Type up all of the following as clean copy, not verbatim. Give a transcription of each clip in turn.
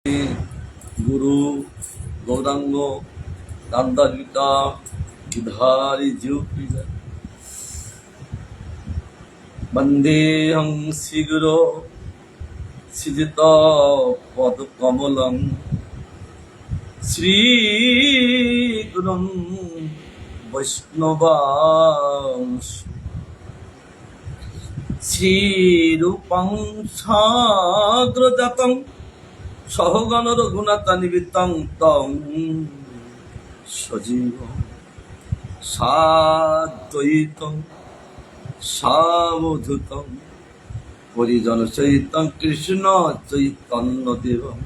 गुरु गौरांग दांडालिका गिधारी ज्योति वंदेहं शीघ्र सिजित पद कमलं श्रीगुरुं वैष्णवांश श्रीरूपं साग्रजातं सहगण रघुनाथ निमित्तं तं सजीवं साद्वैतं सावधूतं परिजन सहितं कृष्ण चैतन्य देवं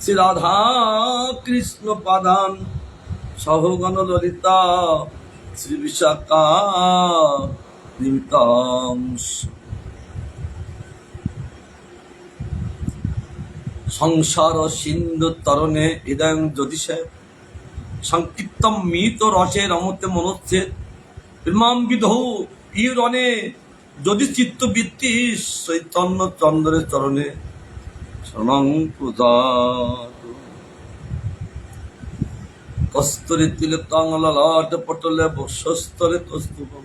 श्री राधा कृष्ण पादान सहगण ललिता श्री विशाखा निमित्तं संसार सिंधु तरणे हृदय ज्योतिषे संकीर्तम मीत रसे रमते मनोच्छे प्रेमाम विधौ रणे यदि चित्तवृत्ति चैतन्य चंद्र चरणे शरणं प्रदातु कस्तूरी तिलकं ललाट पटले वक्षस्थले कस्तूरं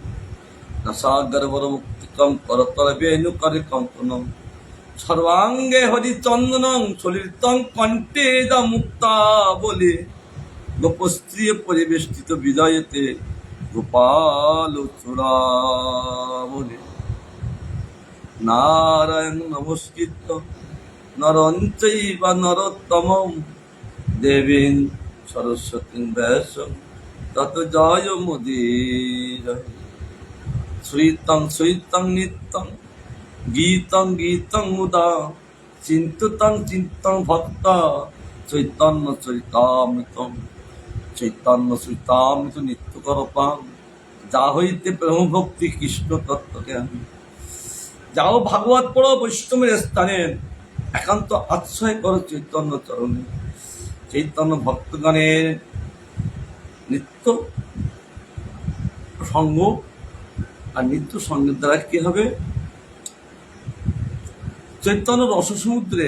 नासागर्भर मुक्तिकं करतल वेणुकरे कंकणं सर्वांगे हरिचंदनं सलितं कंठे दा मुक्ता बोले गोपस्त्रिय परिवेष्टित विजयते गोपाल चूड़ावली नारायण नमस्कृत नरं चैव नरोत्तमं देवीं सरस्वतीं व्यासं ततो जयमुदीरये श्रीतं श्रीतं नित्यं गीतं गीतं मुदा चिंततं चिंतं भक्ता चैतन्य चरितामृतं चैतन्य चरितामृत नित्य करताम जा हईते प्रेम भक्ति कृष्ण तत्व ज्ञान যাও ভাগবত পড়ো বৈষ্ণবের স্থানে একান্ত আশ্রয় করো চৈতন্য চরণে চৈতন্য ভক্তগণের নিত্য সঙ্গ আর নিত্য সঙ্গের দ্বারা কি হবে চৈতন্য রস সমুদ্রে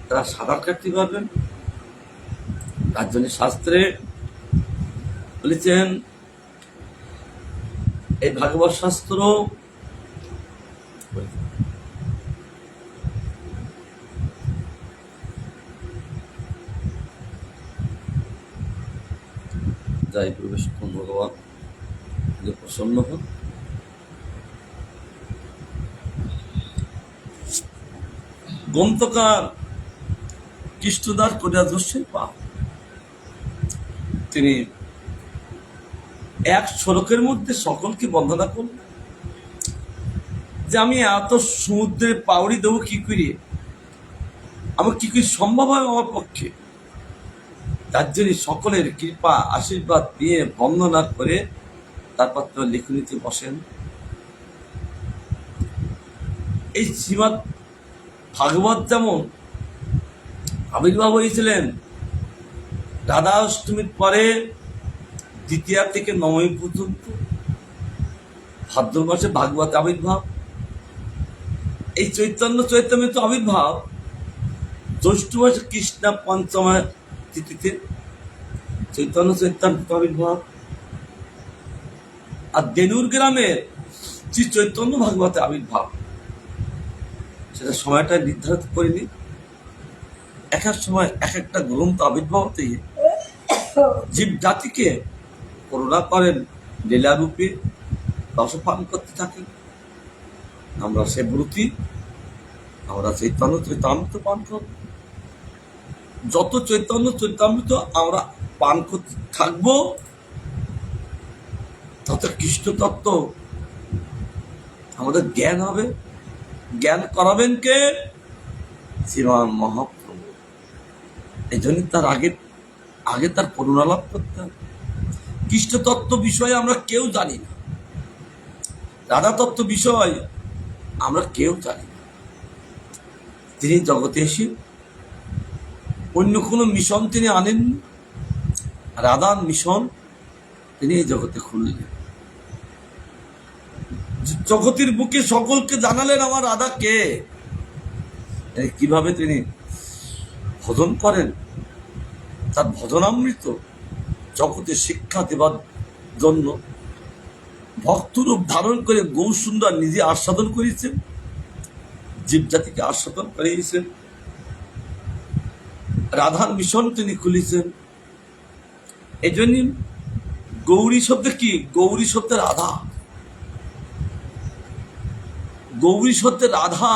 তারা সাঁতার কাটতে পারবেন। তার জন্য শাস্ত্রে বলেছেন এই ভাগবত শাস্ত্র যাই প্রবেশ ভগবান যে প্রসন্ন হন। গ্রন্থকার কৃষ্ণদাস করিয়াদর্শের পা তিনি এক শ্লোকের মধ্যে সকলকে বন্দনা করলেন যে আমি এত সমুদ্রে পাউড়ি দেবো কি করে, আমার কি করে সম্ভব হয় আমার পক্ষে। তার জন্য সকলের কৃপা আশীর্বাদ দিয়ে বন্দনা করে তারপর তো লেখনীতে বসেন। এই শ্রীমৎ ভাগবত যেমন আবির্ভাব হয়েছিলেন রাধা অষ্টমীর পরে দ্বিতীয়া থেকে নবমী পর্যন্ত ভাদ্র মাসে ভাগবত আবির্ভাব, এই চৈতন্য চৈতন্যের আবির্ভাব জ্যৈষ্ঠ মাসে কৃষ্ণা পঞ্চমা তিথিতে চৈতন্য চৈতন্য আবির্ভাব, আর দেনুর গ্রামের শ্রী চৈতন্য ভাগবতের আবির্ভাব। সেটা সময়টা নির্ধারিত করিনি, এক এক সময় এক একটা গ্রন্থ আবির্ভাব হতে জীব জাতিকে করুণা করেন, লীলারূপে রসপান করতে থাকেন। আমরা সে ব্রতী, আমরা চৈতন্য চৈতামৃত পান করব। যত চৈতন্য চৈতামৃত আমরা পান করতে থাকবো তত কৃষ্ণ তত্ত্ব আমাদের জ্ঞান হবে। জ্ঞান করাবেন কে? শ্রীমান মহাপ্রভু। এই জন্য তার আগে তার করুণা লাভ করতে হবে। কৃষ্ণ তত্ত্ব বিষয়ে আমরা কেউ জানি না, রাধা তত্ত্ব বিষয় আমরা কেউ জানি না। তিনি জগতে এসে অন্য কোনো মিশন তিনি আনেন, রাধার মিশন তিনি এই জগতে খুললেন। জগতের বুকে সকলকে জানালেন আমার রাধা কে, কিভাবে তিনি ভজন করেন, তার ভজনামৃত জগতে শিক্ষা দেবার জন্য ভক্তরূপ ধারণ করে গৌরসুন্দর নিজে আস্বাদন করেছেন, জীবজাতিকে আস্বাদন করিয়েছেন। রাধার মিশন তিনি খুলেছেন। এই জন্য গৌরী শব্দ কি? গৌরী শব্দে রাধা, গৌরী শব্দে রাধা।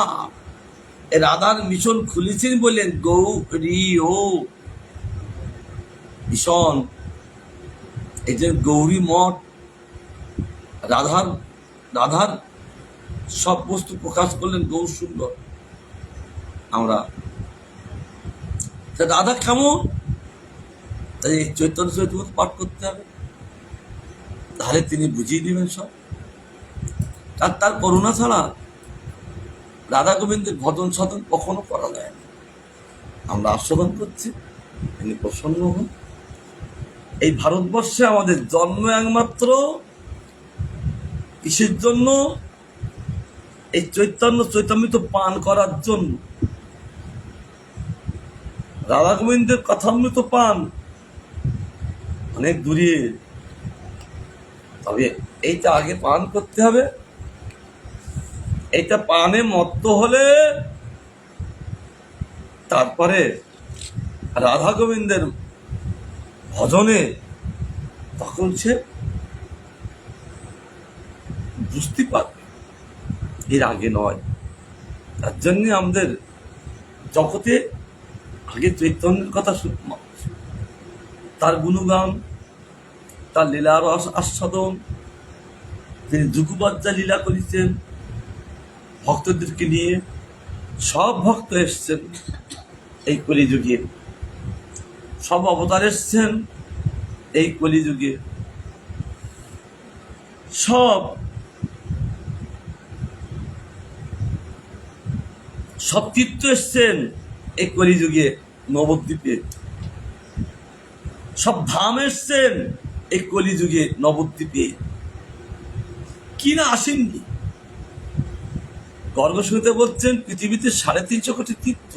রাধার মিশন খুলেছেন বলেন গৌরী ও মিশন। এই যে গৌরী মঠ, রাধার রাধার সব বস্তু প্রকাশ করলেন গৌরসুন্দর। আমরা রাধা কেমন, তাই এই চৈতন্য চরিতামৃত পাঠ করতে হবে, তাহলে তিনি বুঝিয়ে দিবেন সব। তার করুণা ছাড়া রাধা গোবিন্দের ভজন সাধন কখনো করা যায় না। আমরা আস্বাদন করছি, তিনি প্রসন্ন হন। এই ভারতবর্ষে আমাদের জন্ম একমাত্র কিসের জন্য? এই চৈতন্যমৃত পান করার জন্য। রাধা গোবিন্দের কথামৃত পান অনেক দূরে, তবে এইটা আগে পান করতে হবে। এইটা পানে মত্ত হলে তারপরে রাধা গোবিন্দের ভজনে তখন সে বুঝতে পারবে, এর আগে নয়। তার জন্য আমাদের জগতে আগে চৈতন্যের কথা, তার গুণগান, তার লীলার আস্বাদন। তিনি যুগপর্যায়ে লীলা করেছেন ভক্তদেরকে নিয়ে। সব ভক্ত এসছেন এই কলিযুগে, সব অবতার এসছেন এই কলিযুগে, সব তীর্থ এসছেন এই কলিযুগে নবদ্বীপে, সব ধাম এসছেন এই কলিযুগে নবদ্বীপে। কি না আসেননি? গর্গসূত্রে বলছেন পৃথিবীতে 350 কোটি তীর্থ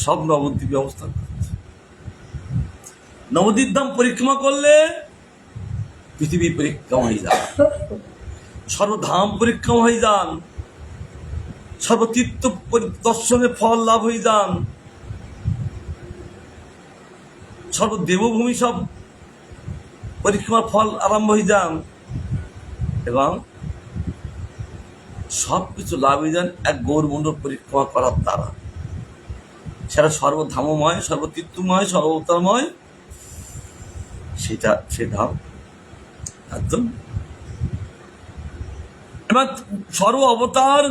সব নবদ্বীপে অবস্থান করছে। নবদ্বীপ ধাম পরিক্রমা করলে পৃথিবী পরিক্রমা হয়ে যান, সর্বধাম পরিক্রমা হয়ে যান, সর্বতীর্থ দর্শনে ফল লাভ হয়ে যান, সর্বদেবভূমি সব পরিক্রমার ফল আরম্ভ হয়ে যান, এবং সবকিছু লাভ হয়ে যান এক গৌরমণ্ডল পরিক্রমা করার দ্বারা। সেটা সর্বধামময়, সর্বতীর্থময়, সর্বতারময়, সেটা সে ধাম। একদম এবার সর্ব অবতার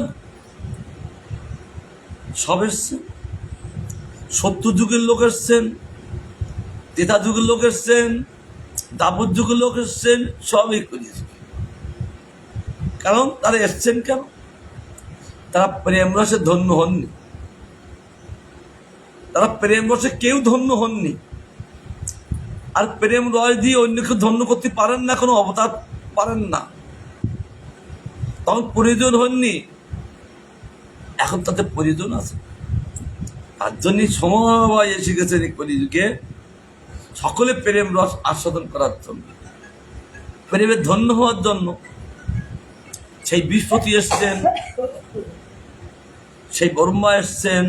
সব এসছেন। সত্য যুগের লোক এসছেন, ত্রেতা যুগের লোক এসছেন, দাপর যুগের লোক এসছেন, সবই করিয়েছে। কারণ তারা এসছেন কেন? তারা প্রেম রসে ধন্য হননি, তারা প্রেম রসে কেউ ধন্য হননি। আর প্রেম রস দিয়ে অন্যকে ধন্য করতে পারেন না, কোনো অবতার পারেন না, তখন প্রয়োজন হননি। এখন তাদের প্রয়োজন আছে, তার জন্যই সময় এসে গেছেন এই কলিযুগে সকলে প্রেম রস আস্বাদন করার জন্য, প্রেমে ধন্য হওয়ার জন্য। সেই বৃহস্পতি এসছেন, সেই ব্রহ্মা এসছেন,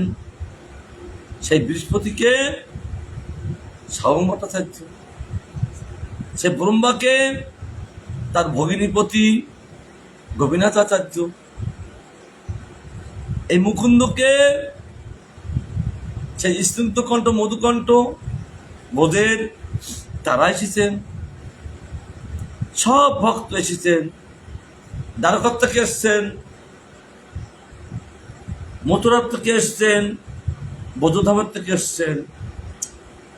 সেই বৃহস্পতিকে শ্রাবণ ভট্টাচার্য, সে ব্রহ্মাকে তার ভগিনীপতি গোপীনাথাচার্য, এই মুকুন্দকে সেই স্নিগ্ধকণ্ঠ মধুকণ্ঠ বোধের তারা এসেছেন। সব ভক্ত এসেছেন, দ্বারকার থেকে এসছেন, মথুরার থেকে এসছেন, বোধধামের থেকে এসছেন,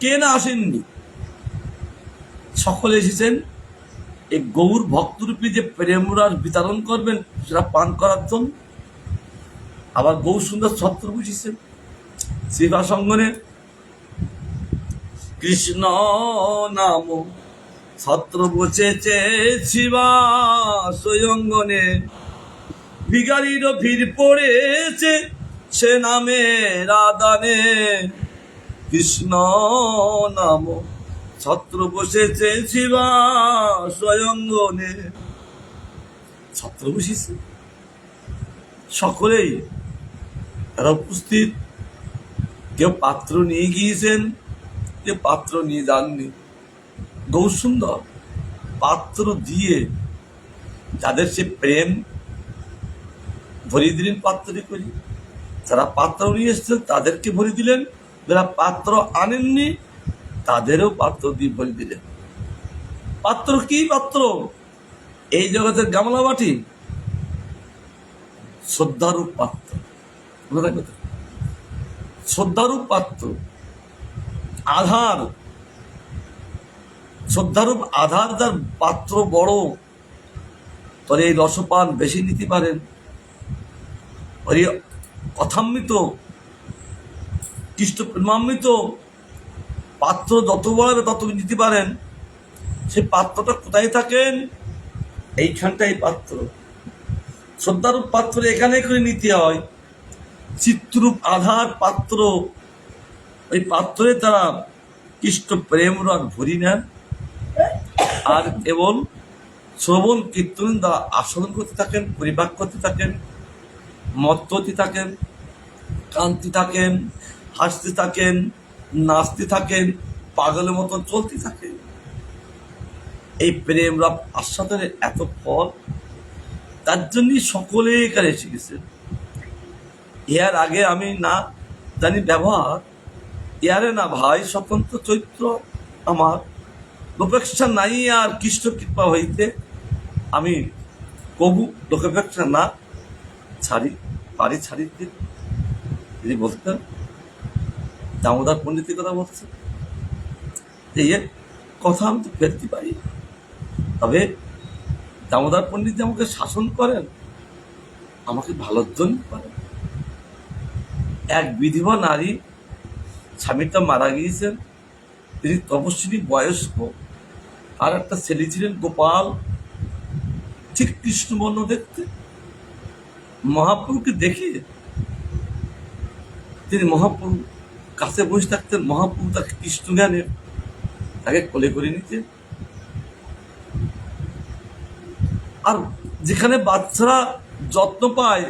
কে না আসেননি? সকলে এসেছেন এই গৌর ভক্তরূপী যে প্রেমরাস বিতরণ করবেন সেটা পান করার জন্য। আবার গৌর সুন্দর ছত্র বুঝেছেন শ্রীভা সঙ্গনে, কৃষ্ণ নাম ছত্র বসেছে শিবা সয়ঙ্গনে, ভিখারিরও ভিড় পড়েছে সে নামে রাধানে, কৃষ্ণ নাম ছত্র বসেছে শিবা স্বয়ংগনে। ছত্র বসেছে, সকলেই তারা উপস্থিত। কেউ পাত্র নিয়ে গিয়েছেন, কেউ পাত্র নিয়ে যাননি। গৌরসুন্দর পাত্র দিয়ে যাদের সে প্রেম ভরিয়ে দিলেন পাত্রে করি। যারা পাত্র নিয়ে এসছেন তাদেরকে ভরিয়ে দিলেন, যারা পাত্র আনেননি তাদেরও পাত্র দিয়ে ভরিয়ে দিলেন। পাত্র কি পাত্র? এই জগতের গামলা বাটি, শ্রদ্ধারূপ পাত্র। শ্রদ্ধারূপ পাত্র, আধার, শ্রদ্ধারূপ আধার যার পাত্র বড়, তবে এই রসপান বেশি নিতে পারেন। ওই কথামৃত কৃষ্ণ প্রেমামৃত পাত্র যত বড় হবে তত নিতে পারেন। সেই পাত্রটা কোথায় থাকেন? এইখানটাই পাত্র। শ্রদ্ধারূপ পাত্র এখানে করে নিতে হয়। চিত্ররূপ আধার পাত্র, ওই পাত্রে তারা কৃষ্ণ প্রেম রস ভরি নেন, আর কেবল শ্রবণ কীর্তন দ্বারা আস্বাদন করতে থাকেন, পরিপাক করতে থাকেন, মত্ততে থাকেন, কান্তি থাকেন, হাসতে থাকেন, নাচতে থাকেন, পাগলের মতন চলতে থাকেন। এই প্রেম রস আস্বাদনের এত ফল, তার জন্যই সকলে এখানে এসে গেছেন। এর আগে আমি না জানি ব্যবহার, ইয়ারে না ভাই স্বতন্ত্র চৈত্র আমার লোকেক্ষা নাই, আর কৃষ্ণ কৃপা হইতে আমি কবু লোকেক্ষা না ছাড়ি পারি ছাড়িতে। তিনি বলতেন, দামোদর পণ্ডিতের কথা বলছে যে এর কথা আমি তো ফেলতে পারি, তবে দামোদর পণ্ডিত যে আমাকে শাসন করেন, আমাকে ভালোর জন্য করেন। এক বিধবা নারী, স্বামীটা মারা গিয়েছেন, তিনি তপস্বিনী বয়স্ক, আর একটা ছেলে ছিলেন গোপাল, ঠিক কৃষ্ণবর্ণ দেখতে। মহাপ্রভুকে দেখে তিনি মহাপ্রভু কাছে বসে থাকতেন। মহাপ্রভু তাকে কৃষ্ণ জ্ঞানে তাকে কোলে করে নিতেন। আর যেখানে বাচ্চারা যত্ন পায়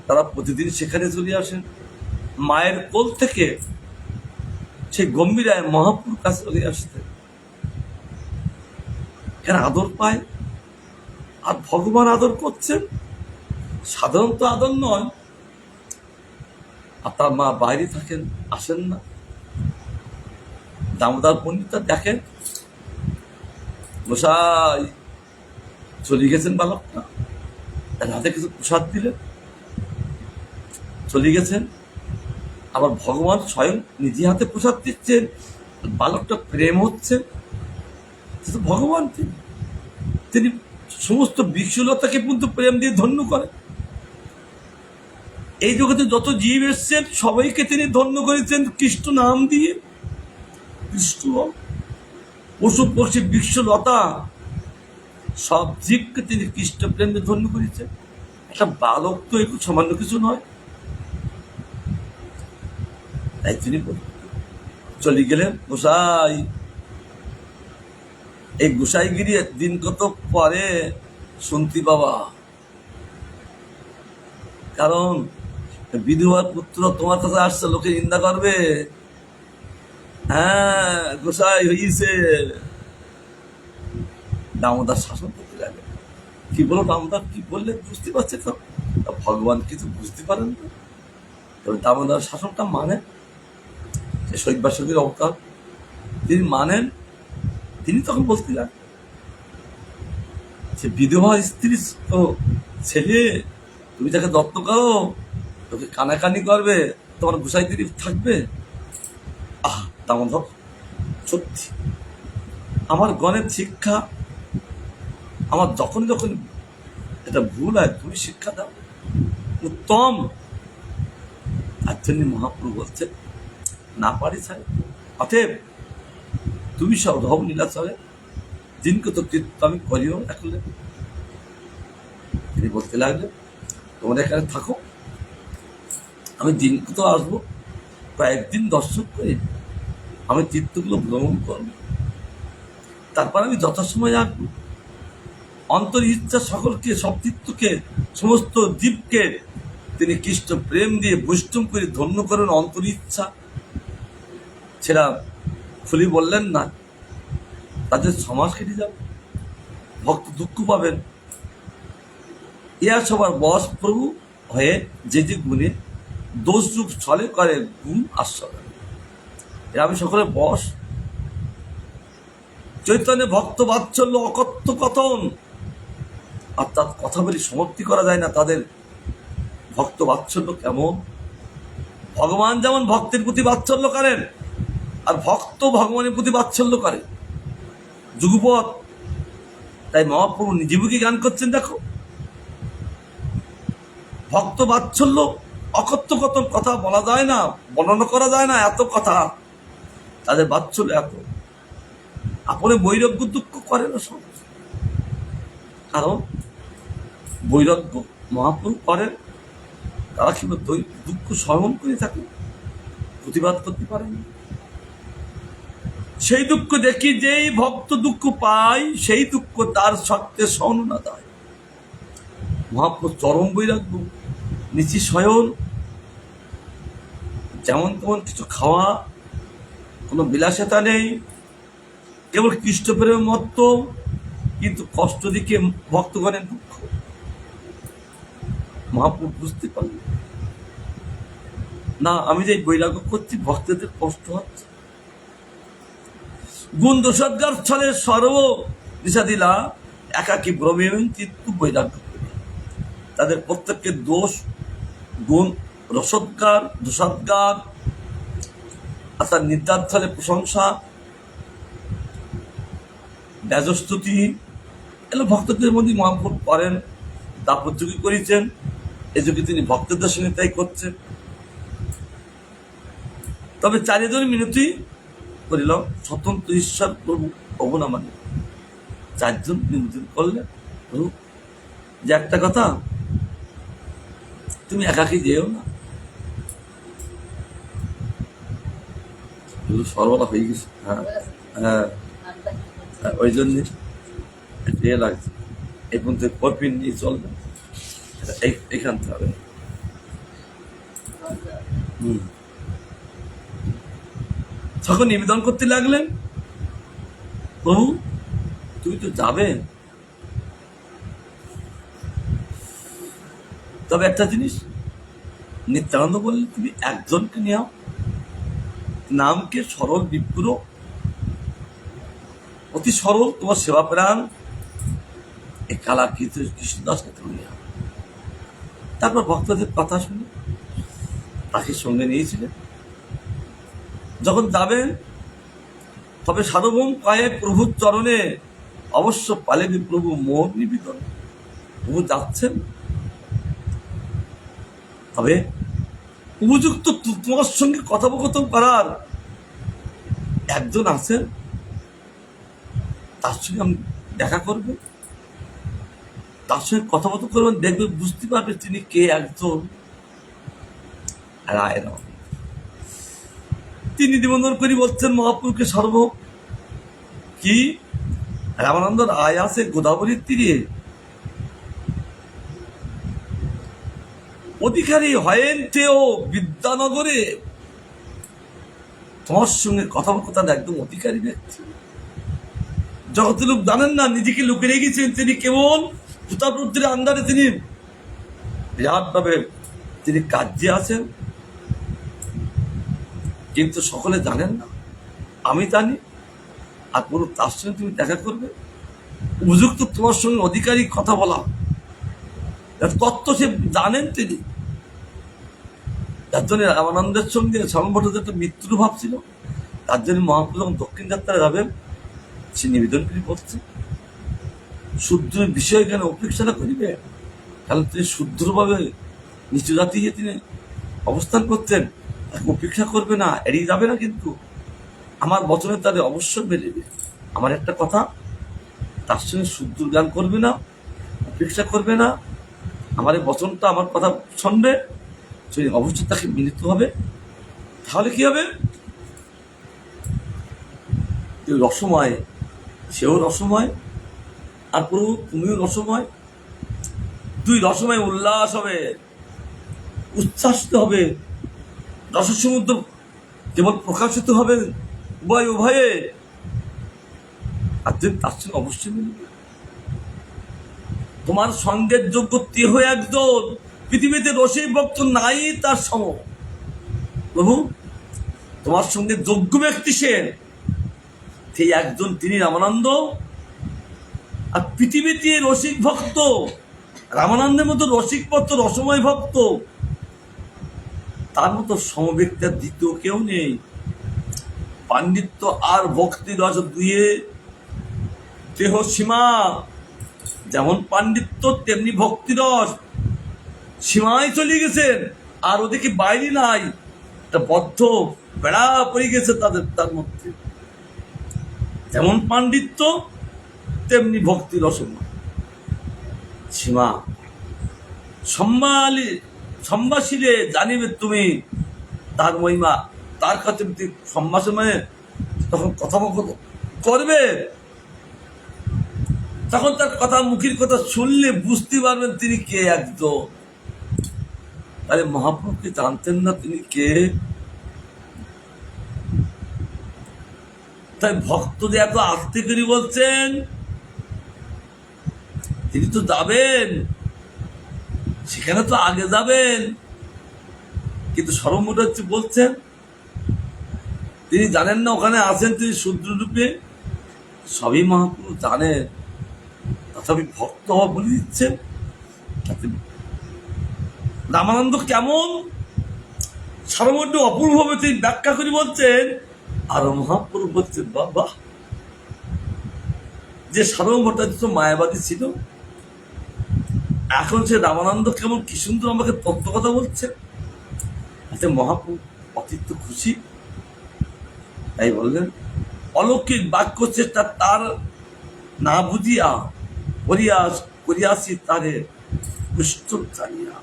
তারা প্রতিদিন সেখানে চলে আসেন। মায়ের কোল থেকে সেই গম্ভীরায় মহাপ্রভুর কাছে চলে আসতেন। এর আদর পায়, আর ভগবান আদর করছেন, সাধারণত আদর নয়। আর তার মা বাইরে থাকেন, আসেন না। দামোদর পণ্ডিতটা দেখেন, গোসাই চলে গেছেন বালকটা, রাতে কিছু প্রসাদ দিলেন, চলে গেছেন। আবার ভগবান স্বয়ং নিজে হাতে প্রসাদ দিচ্ছেন, বালকটা প্রেম হচ্ছে। ভগবান তিনি সমস্ত বিশ্বলতাকে কিন্তু প্রেম দিয়ে ধন্য করেন। এই জগতে যত জীব এসছেন সবাইকে তিনি ধন্য করেছেন কৃষ্ণ নাম দিয়ে। কৃষ্ণ পশু পক্ষী বিশ্বলতা সব জীবকে তিনি কৃষ্ণ প্রেম দিয়ে ধন্য করেছেন। একটা বালক তো একটু সামান্য কিছু নয়। তাই তিনি চলে গেলেন। গোসাই, এই গোসাইগিরি দিন কত পরে শুনতি বাবা, কারণ বিধবার পুত্র তোমার কাছে আসছে, লোকে নিন্দা করবে। হ্যাঁ গোসাই হইছে। দামোদর শাসন করতে লাগে। কি বলো দামোদর, কি বললে বুঝতে পারছে তো? ভগবান কিছু বুঝতে পারেন না, তবে দামোদর শাসনটা মানেন। সে শৈবাসকের অবতার, তিনি মানেন। তিনি তখন বলতে লাগলেন, সে বিধবা স্ত্রী তো ছেলে, তুমি তাকে যত্ন করো, তোকে কানাকানি করবে, তোমার গোসাই দিদি থাকবে। আহ দামোদর, সত্যি আমার গণের শিক্ষা, আমার যখন যখন এটা ভুল হয় তুমি শিক্ষা দাও, উত্তম। তার জন্য মহাপ্রভু বলছেন, না পারি ছাড়ে। অতএব তুমি সব রহম নীলাচলে দিনকে তো কীর্তন আমি করিও রাখলে। তিনি বলতে লাগলেন, তোমরা এখানে থাকো, আমি দিনকে তো আসবো, কয়েকদিন দর্শন করে আমি তীর্থগুলো ভ্রমণ করব, তারপর আমি যথাসময় আসবো। অন্তর ইচ্ছা সকলকে, সব তীর্থকে, সমস্ত জীবকে তিনি কৃষ্ণ প্রেম দিয়ে বৈষ্ণব করে ধন্য করেন। অন্তর ইচ্ছা সেটা খুলি বললেন না, তাদের সমাজ কেটে যাবে, ভক্ত দুঃখ পাবেন। ইয়া সবার বস প্রভু হয়ে যে যে গুণে দোষ যুগ ছলে করে গুণ আশ্রয়, এরা আমি সকলের বস। চৈতন্য ভক্ত বাৎসল্য অকথ্য কথন, অর্থাৎ কথা বলি সমাপ্তি করা যায় না তাদের ভক্ত বাৎসল্য কেমন। ভগবান যেমন ভক্তের প্রতি বাৎসল্য করেন, আর ভক্ত ভগবানের প্রতি বাৎসল্য করে। যুগপথ তাই মহাপ্রভু নিজে মুখে গান করছেন, দেখো ভক্ত বাৎসল্য অকথ্য কথন, কথা বলা যায় না, বর্ণনা করা যায় না, এত কথা তাদের বাৎসল্য এত। আপনি বৈরাগ্য দুঃখ করে না সব, কারণ বৈরাগ্য মহাপ্রভু করেন, তারা কিন্তু দুঃখ সহন করে থাকে, প্রতিবাদ করতে পারেন। সেই দুঃখ দেখি যেই ভক্ত দুঃখ পায়, সেই দুঃখ তার সত্যে সহন না দেয়। মহাপ্রভু চরম বৈরাগ্য, নিচি শয়ন, যেমন তেমন কিছু খাওয়া, কোনো বিলাসিতা নেই, কেবল কৃষ্ণপ্রেমের মত্ত, কিন্তু কষ্ট দিকে ভক্তগণের দুঃখ মহাপ্রভু বুঝতে পারলেন না। আমি যে বৈরাগ্য করছি, ভক্তদের কষ্ট হচ্ছে। গুণ দোষাদ্গার ছলে সর্ব দিশা দিলা, একাকি ভ্রমে চিত্ত বৈরাগ্য করি। তাদের প্রত্যেকের দোষ গুণ রসদ্গার দোষাদ্গার, অর্থাৎ নির্দার ছলে প্রশংসা ব্যাজস্তুতি, এগুলো ভক্তদের মধ্যে মহাপ্রভু করেন, দাপত্যযোগী করেছেন, এই যুগে তিনি ভক্তদের সঙ্গে তাই করছেন। তবে চারিজন মিনতি করিল, স্বতন্ত্র ঈশ্বর প্রভু অবনামানি। চারজন মিনতি করলে প্রভু যে একটা কথা, তুমি একাকি যেও না। সর্বদা হয়ে গেছে। হ্যাঁ হ্যাঁ, ওই জন্যে ইয়ে লাগছে, এই পর্যন্ত কপিন নিয়ে চলবে, এখান থেকে হবে। তখন নিবেদন করতে লাগলেন, প্রভু তুমি তো যাবে, তবে একটা জিনিস নিত্যানন্দ বললে, তুমি একজনকে নেও, নামকে সরল বিপ্র, অতি সরল, তোমার সেবা প্রাণ, এই কালা কৃষ্ণদাসকে তুমি নেও। তারপর ভক্তদের কথা শুনে তাকে সঙ্গে নিয়েছিলেন। যখন যাবেন, তবে সার্বভৌম পায়ে প্রভুর চরণে অবশ্য পালেবি প্রভু মোহ নিবেদন। প্রভু যাচ্ছেন, তবে উপযুক্ত তোমার সঙ্গে কথোপকথন করার একজন আছেন, তার সঙ্গে আমি দেখা করবে, তার সঙ্গে কথোপকথন করবেন, দেখবে বুঝতে পারবে তিনি কে একজন রায় রাম। তিনি নিবন্ধন করি বলছেন মহাপ্রভুকে সর্ব কি রামানন্দ রায় আছে গোদাবরীর তীরে, অধিকারী হয়েন তেও বিদ্যানগরে। তোমার সঙ্গে কথোপকথন একদম অধিকারী ব্যক্তি, জগতের লোক জানেন না, নিজেকে লুকে রেখেছেন, তিনি কেবল প্রতাপরুদ্রের আন্ডারে তিনি বিরাট ভাবে তিনি কার্যে আছেন, কিন্তু সকলে জানেন না, আমি জানি। আর পুরো তার সঙ্গে তুমি দেখা করবে, উপযুক্ত তোমার সঙ্গে অধিকারী কথা বলা তত্ত্ব সে জানেন তিনি। যার জন্য রামানন্দের সঙ্গে স্বামীভট্টাচার্যের একটা মৃত্যুর ভাব ছিল, তার জন্য মহাপ্রভু যখন দক্ষিণ যাত্রায় যাবেন, সে নিবেদন করে বলছে, শুদ্ধ বিষয় কেন উপেক্ষা করিবে, কারণ তিনি শুদ্ধভাবে নিচু জাতি তিনি অবস্থান করতেন, তাকে উপেক্ষা করবে না, এড়িয়ে যাবে না, কিন্তু আমার বচনে তাদের অবশ্যই বেরোবে। আমার একটা কথা, তার সঙ্গে শুদ্ধ জ্ঞান করবে না, উপেক্ষা করবে না, আমার এই বচনটা আমার কথা শুনবে, অবশ্যই তাকে মিলিত হবে। তাহলে কি হবে, তুই রসময়, সেও রসময়, আর প্রভু তুমিও রসময়। দুই রসময় উল্লাস হবে, উচ্ছ্বাসিত হবে, রসমুদ্র কেবল প্রকাশিত হবে উভয় উভয়ে। আর তুমি তার সঙ্গে অবশ্যই মিলবে। তোমার সঙ্গের যোগ্য কেহ একজন পৃথিবীতে রসিক ভক্ত নাই তার সম। প্রভু তোমার সঙ্গে যোগ্য ব্যক্তি সেই একজন, তিনি রামানন্দ। আর পৃথিবীতে রসিক ভক্ত, রামানন্দের মতো রসিক ভক্ত, রসময় ভক্ত, তার মতো সমব্যক্তি আর দ্বিতীয় কেউ নেই। পাণ্ডিত্য আর ভক্তি রস দুয়ে দেহ সীমা। যেমন পাণ্ডিত্য তেমনি ভক্তিরস সীমায় চলে গেছেন, আর ওদিকে বাইরে নাই, একটা বদ্ধ বেড়া পড়ে গেছে তার মধ্যে। যেমন পাণ্ডিত্য তেমনি ভক্তি রসমা সীমা। সম্ভাষিলে জানিবে তুমি তার মহিমা। তার কাছে সম্ভাষণ মানে তখন কথোপকথন করবে, তখন তার কথা, মুখের কথা শুনলে বুঝতে পারবেন তিনি কে একজন। তাহলে মহাপ্রভুকে জানতেন না তিনি কে? তাই ভক্তদের এত আস্তে করে বলছেন, তিনি তো যাবেন, সেখানে তো আগে যাবেন, কিন্তু সর্বমোট হচ্ছে বলছেন তিনি জানেন না ওখানে আছেন তিনি শূদ্ররূপে। সবই মহাপ্রভু জানেন, তথাপি ভক্ত হওয়া বলে দিচ্ছেন। রামানন্দ কেমন সর্বমোট অপূর্বভাবে তিনি ব্যাখ্যা করে বলছেন। আর মহাপ্রভু বলছেন বাবা, যে সর্বভট্টাচার্য মায়াবাদী ছিল, এখন সে রামানন্দ কেমন কি সুন্দর আমাকে তত্ত্ব কথা বলছে। মহাপ্রভু অতীত খুশি, তাই বললেন অলৌকিক বাক্য চেষ্টা তার না বুঝিয়া করিয়াছি তারে দুষ্ট জানিয়া।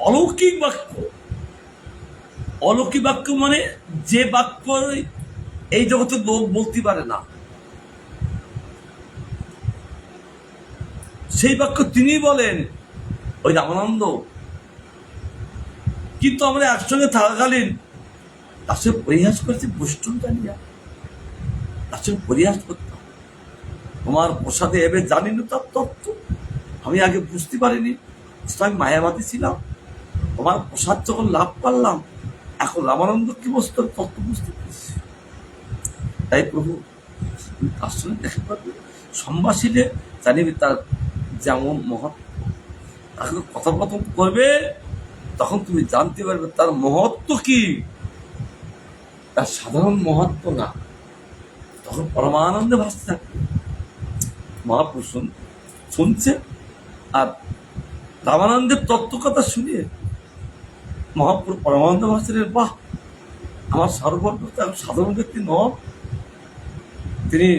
অলৌকিক বাক্য, অলৌকিক বাক্য মানে যে বাক্য এই জগতে লোক বলতে পারে না, সেই বাক্য তিনি বলেন ওই রামানন্দ। কিন্তু আমরা একসঙ্গে থাকাকালীন তার সঙ্গে পরিহাস করেছি বৈষ্ণব জানিয়া, তার সঙ্গে পরিহাস করতাম। তোমার প্রসাদে এবে জানি না তার তত্ত্ব, আমি আগে বুঝতে পারিনি, আমি মায়াবাদী ছিলাম। তোমার প্রসাদ যখন লাভ করলাম, এখন রামানন্দ কি বস্তু তত্ত্ব বুঝতে পেরেছি। তাই প্রভু তার সঙ্গে দেখা পারবে, সম্ভাষিলে জানিবে তার যেমন মহত্ব। তাকে কথোপকথন করবে, তখন তুমি জানতে পারবে তার মহত্ব কি। তার সাধারণ মহত্ব না, তখন পরমানন্দে ভাসতে থাকবে। মহাপুরুষ শুনছে আর রামানন্দের তত্ত্ব কথা শুনিয়ে মহাপুরুষ পরমানন্দ ভাসছিলেন। বাহ, আমার সর্বভক্ত সাধারণ ব্যক্তি নন, তিনি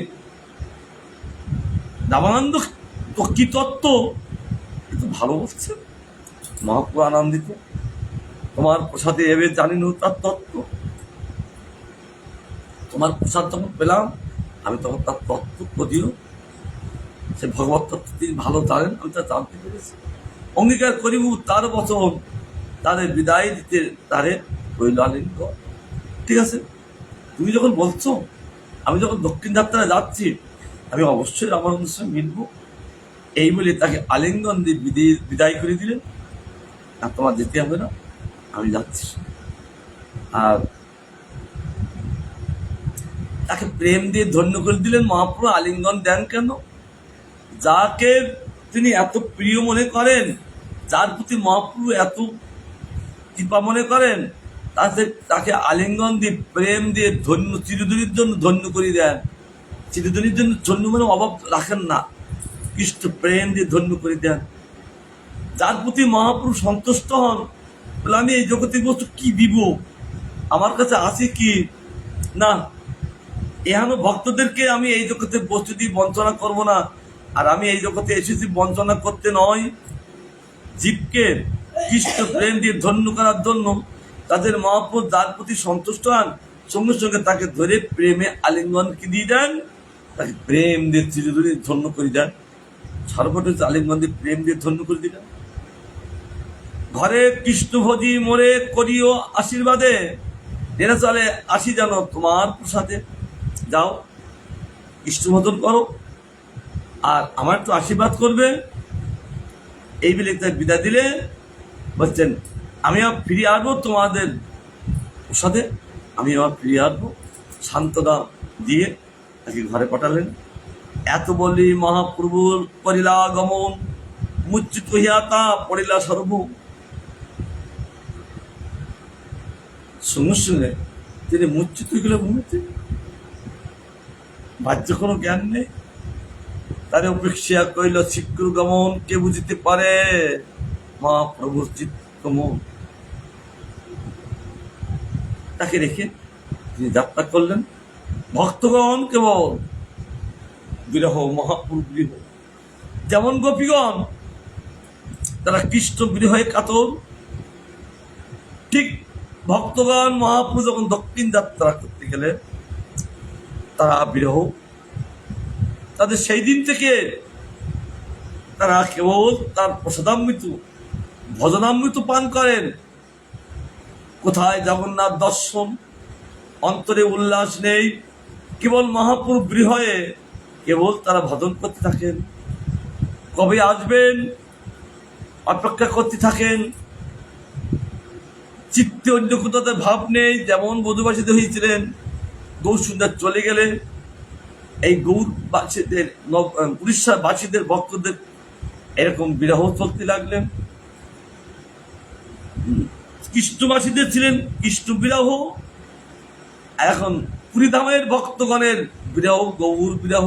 রামানন্দ কি তত্ত্ব কিন্তু ভালো বলছেন। মহাপ্রভু আনন্দিত, তোমার প্রসাদে এবে জানি না তার তত্ত্ব। তোমার প্রসাদ যখন পেলাম, আমি তখন তার তত্ত্ব প্রদিও, সে ভগবত তত্ত্ব তিনি ভালো জানেন, আমি তা জানতে পেরেছি। অঙ্গীকার করিব তার বচন, তাদের বিদায় দিতে তারে রইল আলিঙ্গ। ঠিক আছে, তুমি যখন বলছো, আমি যখন দক্ষিণ যাত্রায় যাচ্ছি, আমি অবশ্যই রামানন্দের সঙ্গে মিলবো। এই বলে তাকে আলিঙ্গন দিয়ে বিদায় করে দিলেন। আর তোমার যেতে হবে না, আমি যাচ্ছি। আর তাকে প্রেম দিয়ে ধন্য করে দিলেন। মহাপ্রভু আলিঙ্গন দেন কেন? যাকে তিনি এত প্রিয় মনে করেন, যার প্রতি মহাপ্রভু এত কৃপা মনে করেন, তাকে আলিঙ্গন দিয়ে প্রেম দিয়ে ধন্য, চিরদিনের জন্য ধন্য করে দেন। চিরদিনের জন্য ধন্য মানে অভাব রাখেন না, কৃষ্ণ প্রেম দিয়ে ধন্য করে দেন। যার প্রতি মহাপ্রভু সন্তুষ্ট হন, বলে আমি এই জগতের বস্তু কি দিব, আমার কাছে আছে কি না, এখানে ভক্তদেরকে আমি এই জগতের বস্তু দিয়ে বঞ্চনা করব না। আর আমি এই জগতে এসেছি বঞ্চনা করতে নয়, জীবকে কৃষ্ণ প্রেম দিয়ে ধন্য করার জন্য। তাদের মহাপ্রভু যার প্রতি সন্তুষ্ট হন, সঙ্গে সঙ্গে তাকে ধরে প্রেমে আলিঙ্গন কি দিয়ে দেন, তাকে প্রেম দিয়ে চিরদিন ধন্য করে দেন। সর্বটা আলিঙ্গন দিয়ে প্রেম দিয়ে ধন্য করে দিলেন। ঘরে কৃষ্ণভোজি মোরে করিও আশীর্বাদে, এরা চলে আসি যেন তোমার প্রসাদে। যাও কৃষ্ণভোজন করো আর আমার একটু আশীর্বাদ করবে। এই বলে তাই বিদায় দিলে বলছেন আমি আবার ফিরে আসবো তোমাদের প্রসাদে, আমি আবার ফিরে আসবো। শান্তনা দিয়ে তাকে ঘরে পাঠালেন। এত বলি মহাপ্রভুর করিলা গমন, মূর্ছিত হইয়া তা পড়িলা সর্ব। সঙ্গে সঙ্গে তিনি মূর্ছিত হয়ে গেলেন ভূমিতে, বাহ্য কোনো জ্ঞান নেই। তার অপেক্ষা কইল শীঘ্র গমন, কে বুঝিতে পারে মহাপ্রভুর চিত্তমন। তাকে রেখে তিনি যাত্রা করলেন। ভক্তগণ কেবল বিরহ মহাপ্রভু বিরহ, যেমন গোপীগণ তারা কৃষ্ণ বিরহে কাতর, ঠিক ভক্তগণ মহাপ্রভু যখন দক্ষিণ যাত্রা করতে গেলে তারা বিরহ। তাদের সেই দিন থেকে তারা কেবল তার প্রসাদামৃত ভজনামৃত পান করেন। কোথায় জগন্নাথ দর্শন, অন্তরে উল্লাস নেই, কেবল মহাপ্রভু বিরহে কেবল তারা ভজন করতে থাকেন। কবে আসবেন অপেক্ষা করতে থাকেন। চিত্তে অন্য কোথাও ভাব নেই। যেমন বধূবাসীতে হয়েছিলেন, গৌর সুন্দর চলে গেলে এই গৌরবাসীদের উড়িষ্যাবাসীদের ভক্তদের এরকম বিরহ চলতে লাগলেন। কৃষ্ণবাসীদের ছিলেন কৃষ্ণ বিরহ, এখন পুরীধামের ভক্তগণের বিরহ গৌর বিরহ,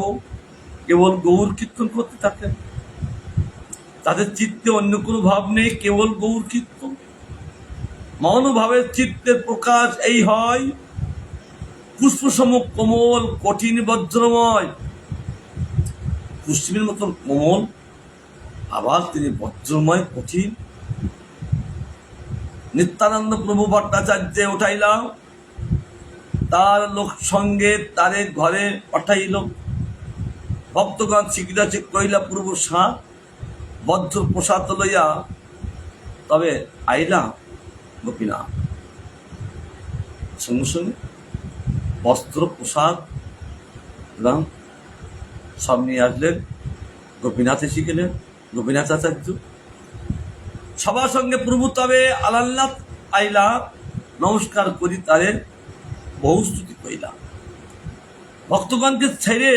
কেবল গৌর কীর্তন করতে থাকেন। তাদের চিত্তে অন্য কোনো ভাব নেই, কেবল গৌর কীর্তন। মনোভাবের চিত্তের প্রকাশ এই হয়, পুষ্পসম কোমল কঠিন বজ্রময়। পুষ্পের মতন কোমল, আবার তিনি বজ্রময় কঠিন। নিত্যানন্দ প্রভু ভট্টাচার্য উঠাইলাম, তার লোক সঙ্গে তারে ঘরে পাঠাইল। ভক্তগণ শিখিলা কইলা পূর্ব সাত, বজ্র প্রসাদ লইয়া তবে আইলা গোপীনাথ। সঙ্গে সঙ্গে বস্ত্র প্রসাদ এবং সব নিয়ে আসলেন। গোপীনাথে শিখলেন গোপীনাথ আচার্য। সবার সঙ্গে প্রভু তবে আলাল্লাহ আইলা, নমস্কার করি তারে বহু স্তুতি কইলা। ভক্তগণকে ছেড়ে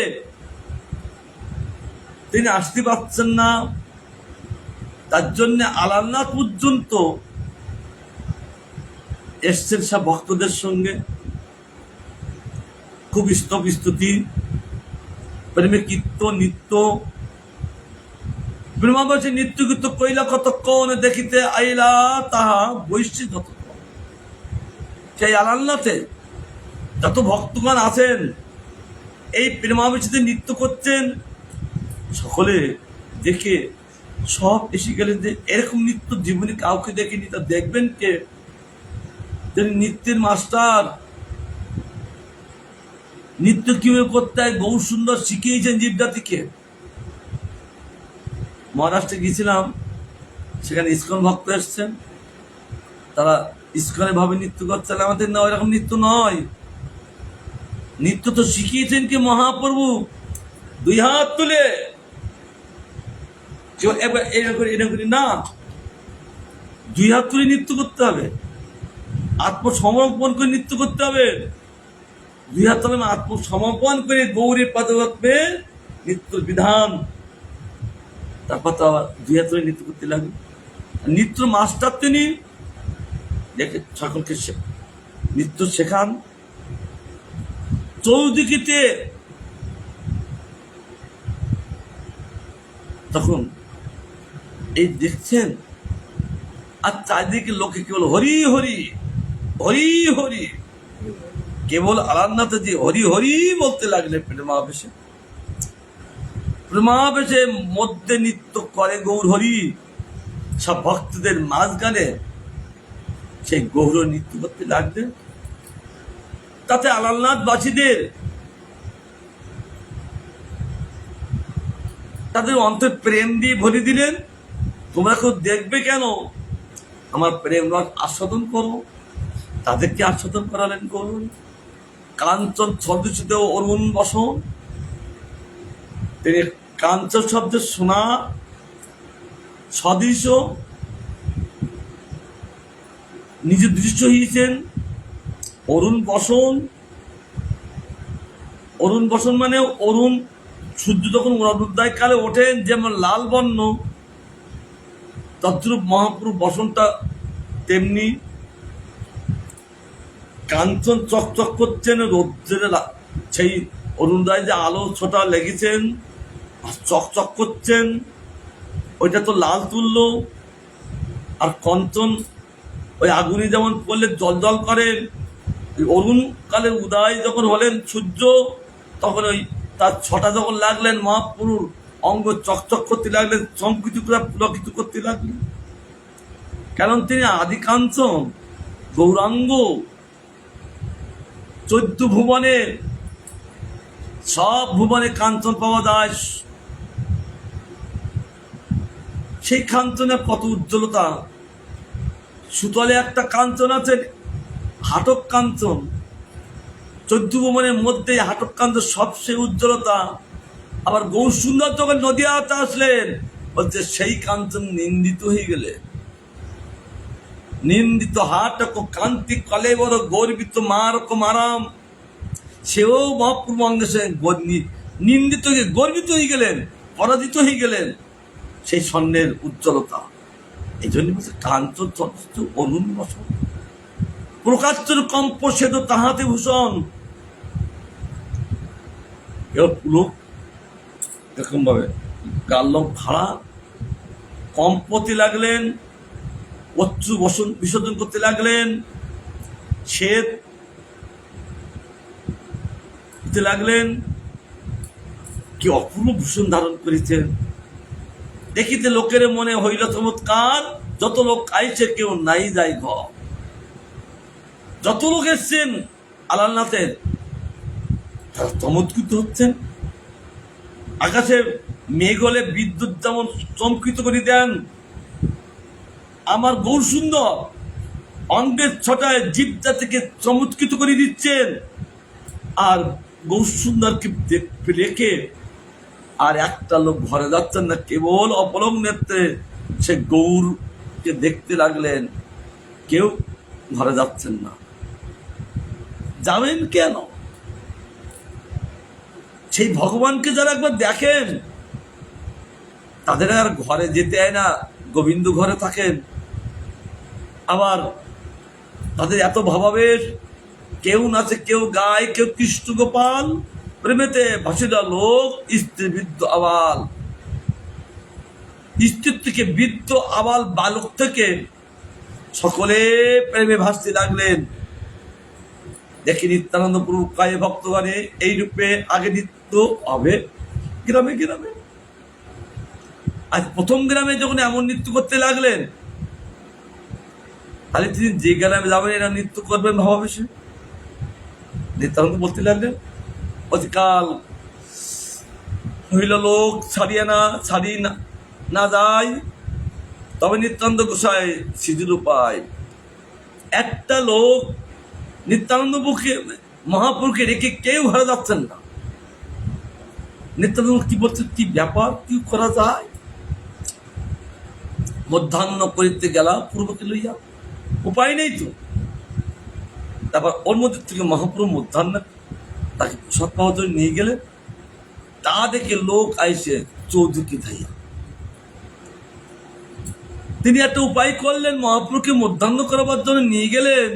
তিনি আসতে পারছেন না, তার জন্য আলাল্লাহ পর্যন্ত এসছেন সব ভক্তদের সঙ্গে। খুব স্তুতি, প্রেমে কীর্তন নৃত্য। ব্রহ্মাবাসী নৃত্য গীত কইলা কতক্ষণ, দেখিতে আইলা তাহা বৈশ্বিক যতক্ষণ। সেই আলাল্লাতে যত ভক্তগণ আছেন এই প্রেমাবেশীতে নৃত্য করছেন, সকলে দেখে সব এসে গেলেন যে এরকম নৃত্য জীবনে কাউকে দেখেনি। তা দেখবেন কে? তিনি নৃত্যের মাস্টার। নৃত্য কিভাবে করতে হয় গৌর সুন্দর শিখিয়েছেন জীবজাতিকে। মহারাষ্ট্রে গিয়েছিলাম, সেখানে ইস্কন ভক্ত এসছেন, তারা ইস্কনে ভাবে নৃত্য করছেন। আমাদের না এরকম নৃত্য নয়। নৃত্য তো শিখিয়েছেন কি মহাপ্রভু। দুই হাত তুলে এরকম না, দুই হাত তুলে নৃত্য করতে হবে, আত্মসমর্পণ করে নৃত্য করতে হবে। দুই হাত তুলে আত্মসমর্পণ করে গৌরীর পাদপদ্মে নৃত্য বিধান। তারপর তো আবার দুই হাত তুলে নৃত্য করতে লাগবে। নৃত্য মাস্টার তিনি, দেখে সকলকে নৃত্য শেখান। চৌদিকিতে তখন এই দেখছেন, আর চারিদিকে লোকে কেবল হরি হরি হরি হরি, কেবল আলান্নাতে যে হরি হরি বলতে লাগলে প্রেমাবেশে। প্রেমাবেশে মধ্যে নৃত্য করে গৌর হরি, সব ভক্তদের মাঝখানে সেই গৌর নৃত্য করতে লাগলেন। তাতে আলালনাথবাসীদের তাদের অন্তর প্রেম দিয়ে ভরে দিলেন। তোমরা কেউ দেখবে কেন, আমার প্রেম রস আস্বাদন করো। তাদেরকে আস্বাদন করালেন করুন। কাঞ্চন ছদ্মচিত অরুণ বসন, তিনি কাঞ্চন শব্দের সোনা সদৃশ নিজে দৃশ্য হয়েছেন। অরুণ বসন, অরুণ বসন মানে অরুণ সূর্য যখন অরুণোদয় কালে ওঠেন যেমন লাল বর্ণ, তদ্রূপ মহাপুরুষ বসনটা তেমনি কাঞ্চন চকচক করছেন রৌদ্রের, সেই অরুণোদয় যে আলো ছোটা লেগেছেন চকচক করছেন, ওইটা তো লাল তুল্য। আর কঞ্চন ওই আগুনে যেমন পড়লে জল জল করেন, অরুণ কালের উদয় যখন হলেন সূর্য, তখন ওই তার ছটা যখন লাগলেন মহাপুরুষ অঙ্গ চকচক করতে লাগলেন, সংকুচিত করে পুলকিত করতে লাগলেন। কারণ তিনি আদি কাঞ্চন, গৌরাঙ্গ, 14 ভুবনে, সব ভুবনে কাঞ্চন পাওয়া যায়। সেই কাঞ্চনের কত উজ্জ্বলতা। সুতলে একটা কাঞ্চন আছে হাটক কাঞ্চন, 14 ভুবনের মধ্যে হাটক কাঞ্চন সবচেয়ে উজ্জ্বলতা। আবার গৌর সুন্দর যখন নদিয়াতে আসলেন, বলছে সেই কাঞ্চন নিন্দিত হয়ে গেলে, নিন্দিত হাটক কান্তি কলে বড় গর্বিত মারক মারাম, সেও মহাপ্রভু অঙ্গে নিন্দিত হয়ে গর্বিত হয়ে গেলেন, পরাজিত হয়ে গেলেন সেই স্বর্ণের উজ্জ্বলতা। এই জন্য বলছে কাঞ্চন চতুর্থ অরুণ বসন, প্রকাশের কম্প সেদ তাহাতে ভূষণ। লোক এরকম ভাবে গাল্লম খাড়া কম্পতে লাগলেন, অশ্রু বসন বিসর্জন করতে লাগলেন, শ্বেত দিতে লাগলেন। কি অপূর্ব ভূষণ ধারণ করেছেন, দেখিতে লোকের মনে হইল চমৎকার, যত লোক আইছে কেউ নাই যায় ঘর। যত লোক এসছেন আলালনাথের, তারা চমৎকৃত হচ্ছেন। আকাশে মেঘ হলে বিদ্যুৎ যেমন চমকৃত করে দেন, আমার গৌর সুন্দর অঙ্গের ছটায় জীবটা থেকে চমৎকৃত করে দিচ্ছেন। আর গৌর সুন্দরকে রেখে আর একটা লোক ঘরে যাচ্ছেন না, কেবল অপলক নেত্রে সে গৌরকে দেখতে লাগলেন, কেউ ঘরে যাচ্ছেন না। যাবেন কেন? সেই ভগবানকে যারা একবার দেখেন তাদের আর ঘরে যেতে হয় না, গোবিন্দ ঘরে থাকেন। আবার তাদের এত ভাবাবেশ, কেউ নাচে, কেউ গায়, কেউ কৃষ্ণ গোপাল, প্রেমেতে ভাসিরা লোক, স্ত্রী বৃদ্ধ আবাল। স্ত্রীর থেকে বৃদ্ধ আবাল বালক থেকে সকলে প্রেমে ভাসতে লাগলেন। দেখি নিত্যানন্দ প্রভু কায়ে ভক্তগণে এই রূপে আগে নিত্য হবে গ্রামে গ্রামে। আজ প্রথম গ্রামে যখন এমন নৃত্য করতে লাগলেন, তাহলে তিনি যে গ্রামে যাবেন এরা নৃত্য করবেন ভাবাবেশে। নিত্যানন্দ বলতে লাগলেন, অতিকাল হইল লোক ছাড়িয়ে না যায়, তবে নিত্যানন্দ গোসাই সিজুর উপায়। একটা লোক নিত্যানন্দ মহাপুরুষকে রেখে কেউ ঘরে যাচ্ছেন না। নিত্যানন্দ কি বলছেন, কি ব্যাপার, কি করা যায়? মধ্যাহ্ন করিতে গেলা পূর্বকে লইয়া, উপায় নেই তো। তারপর ওর মধ্যে থেকে মহাপ্রভু মধ্যাহ্ন তাকে প্রসাদ পাওয়ার জন্য নিয়ে গেলেন। তা দেখে লোক আইসে চৌধুরী ধাইয়া। তিনি একটা উপায় করলেন, মহাপ্রভুকে মধ্যাহ্ন করাবার জন্য নিয়ে গেলেন,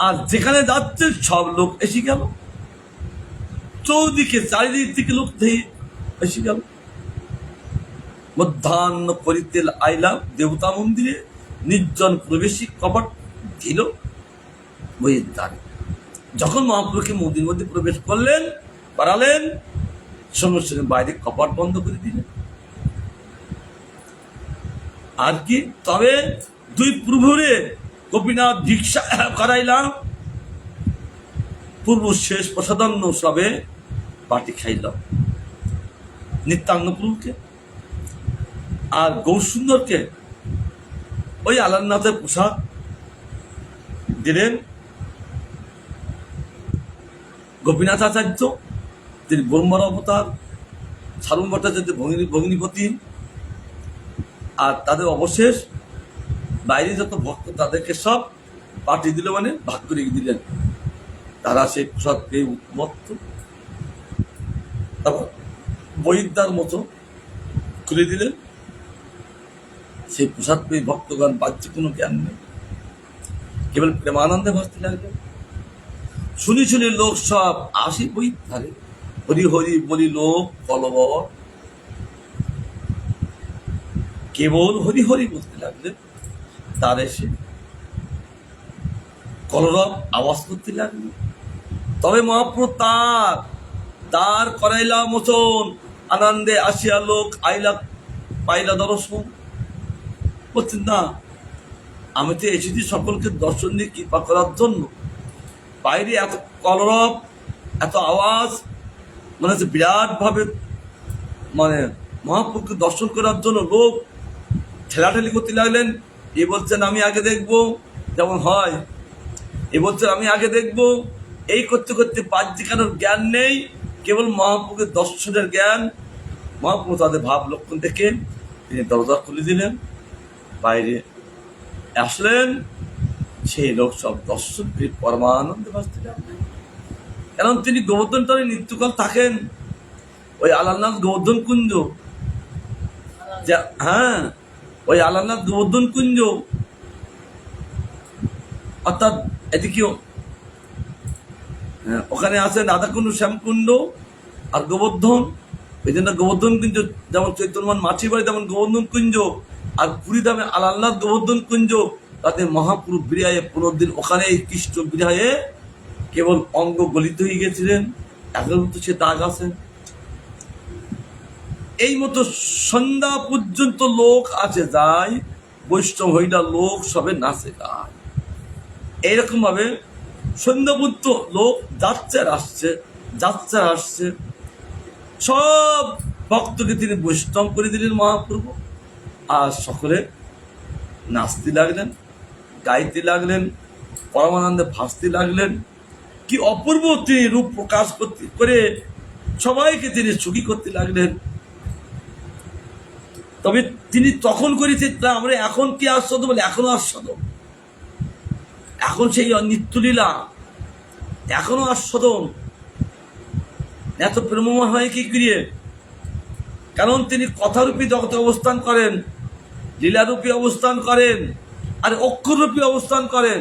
আর যেখানে যাচ্ছে সব লোক এসে গেল, চৌদিকে চারিদিক থেকে লোক এসে গেল। মধ্যাহ্ন করিতে আইলাম দেবতা মন্দিরে, নির্জন প্রবেশী কপাট দিল বইয়ের দ্বারে। যখন মহাপ্রভুকে মন্দির মধ্যে প্রবেশ করলেন, বাড়ালেন, সঙ্গে সঙ্গে বাইরে কপাট বন্ধ করে দিলেন। আর কি, তবে দুই প্রভুরে গোপীনাথ ভিক্ষা করাইলাম, পূর্ব শেষ প্রসাদান্ন সবে বাটি খাইল নিত্যাঙ্গপুরকে, আর গৌরসুন্দরকে ওই আলারনাথের পোশাক দিলেন। গোপীনাথ আচার্য তিনি ব্রহ্মার অবতার, সারুম ভট্টাচার্য ভগিনীপতি, আর তাদের অবশেষ বাইরে যত ভক্ত তাদেরকে সব পাঠিয়ে দিল, মানে ভাগ করে দিলেন। তারা সেই প্রসাদ পেয়ে উন্মত্ত, তারপর বৈদ্যার মতো খুলে দিলেন। সেই প্রসাদ পেয়ে ভক্তগণ বাহ্যিক কোনো জ্ঞান নেই, কেবল প্রেমানন্দে ভাসতে লাগলেন। শুনি শুনি লোক সব আসি বৈদ্যারে, হরি হরি বলি লোক কলবর, কেবল হরি হরি বলতে লাগলেন। তার এসে কলরব আওয়াজ করতে লাগলো। তবে মহাপ্রভু তার করাইলা মোচন, আনন্দে আসিয়া লোক আইলা পাইলা দর্শন। বলছেন না, আমি তো এসেছি সকলকে দর্শন দিয়ে কৃপা করার জন্য। বাইরে এত কলরব, এত আওয়াজ, মানে হচ্ছে বিরাট ভাবে, মানে মহাপ্রভুকে দর্শন করার জন্য লোক ঠেলাঠেলি করতে লাগলেন। এ বলছেন আমি আগে দেখবো, যেমন হয়, এ বলছেন আমি আগে দেখবো। এই করতে করতে বাহ্যিকানোর জ্ঞান নেই, কেবল মহাপ্রভুকে দর্শনের জ্ঞান। মহাপ্রভু তাদের ভাব লক্ষণ দেখে তিনি দরজা খুলে দিলেন, বাইরে আসলেন। সেই লোক সব দর্শন পেয়ে পরমানন্দে ভাসতে লাগলেন। কারণ তিনি গোবর্ধন তলে নিত্যকাল থাকেন, ওই আলারনাথ গোবর্ধন কুঞ্জ, হ্যাঁ ওই আলারনাথ গোবর্ধন কুঞ্জ, অর্থাৎ এদিকেও ওখানে আছে রাধাকুণ্ড, শ্যামকুণ্ড আর গোবর্ধন। এই জন্য গোবর্ধন কুঞ্জ, যেমন চৈতন্যমান মাছির বাড়ি তেমন গোবর্ধন কুঞ্জ, আর পুরীধামে আলারনাথ গোবর্ধন কুঞ্জ। তাতে মহাপুরুষ বিরায়ে 15 দিন ওখানে এই কৃষ্ণ বিরায়ে কেবল অঙ্গ গলিত হয়ে গেছিলেন, এখন তো সে দাগ আছেন। এই মতো সন্ধ্যা পর্যন্ত লোক আছে যায়, বৈষ্ণব হইলা লোক সবে নাচে গায়। এইরকম ভাবে সন্ধ্যা পর্যন্ত লোক যাচ্ছে আর আসছে, যাচ্ছে আর আসছে। সব ভক্তকে তিনি বৈষ্ণব করে দিলেন মহাপ্রভু, আর সকলে নাচতে লাগলেন, গাইতে লাগলেন, পরমানন্দে ভাসতে লাগলেন। কি অপূর্ব তিনি রূপ প্রকাশ করে সবাইকে তিনি সুখী করতে লাগলেন। তবে তিনি তখন করেছেন, আমরা এখন কি আস্বাদ বলে, এখনো আস্বাদ, এখন সেই নিত্যলীলা এখনো আস্বাদন। এত প্রেমময় হয় কি করিয়ে? কারণ তিনি কথারূপী জগতে অবস্থান করেন, লীলারূপী অবস্থান করেন, আর অক্ষররূপী অবস্থান করেন।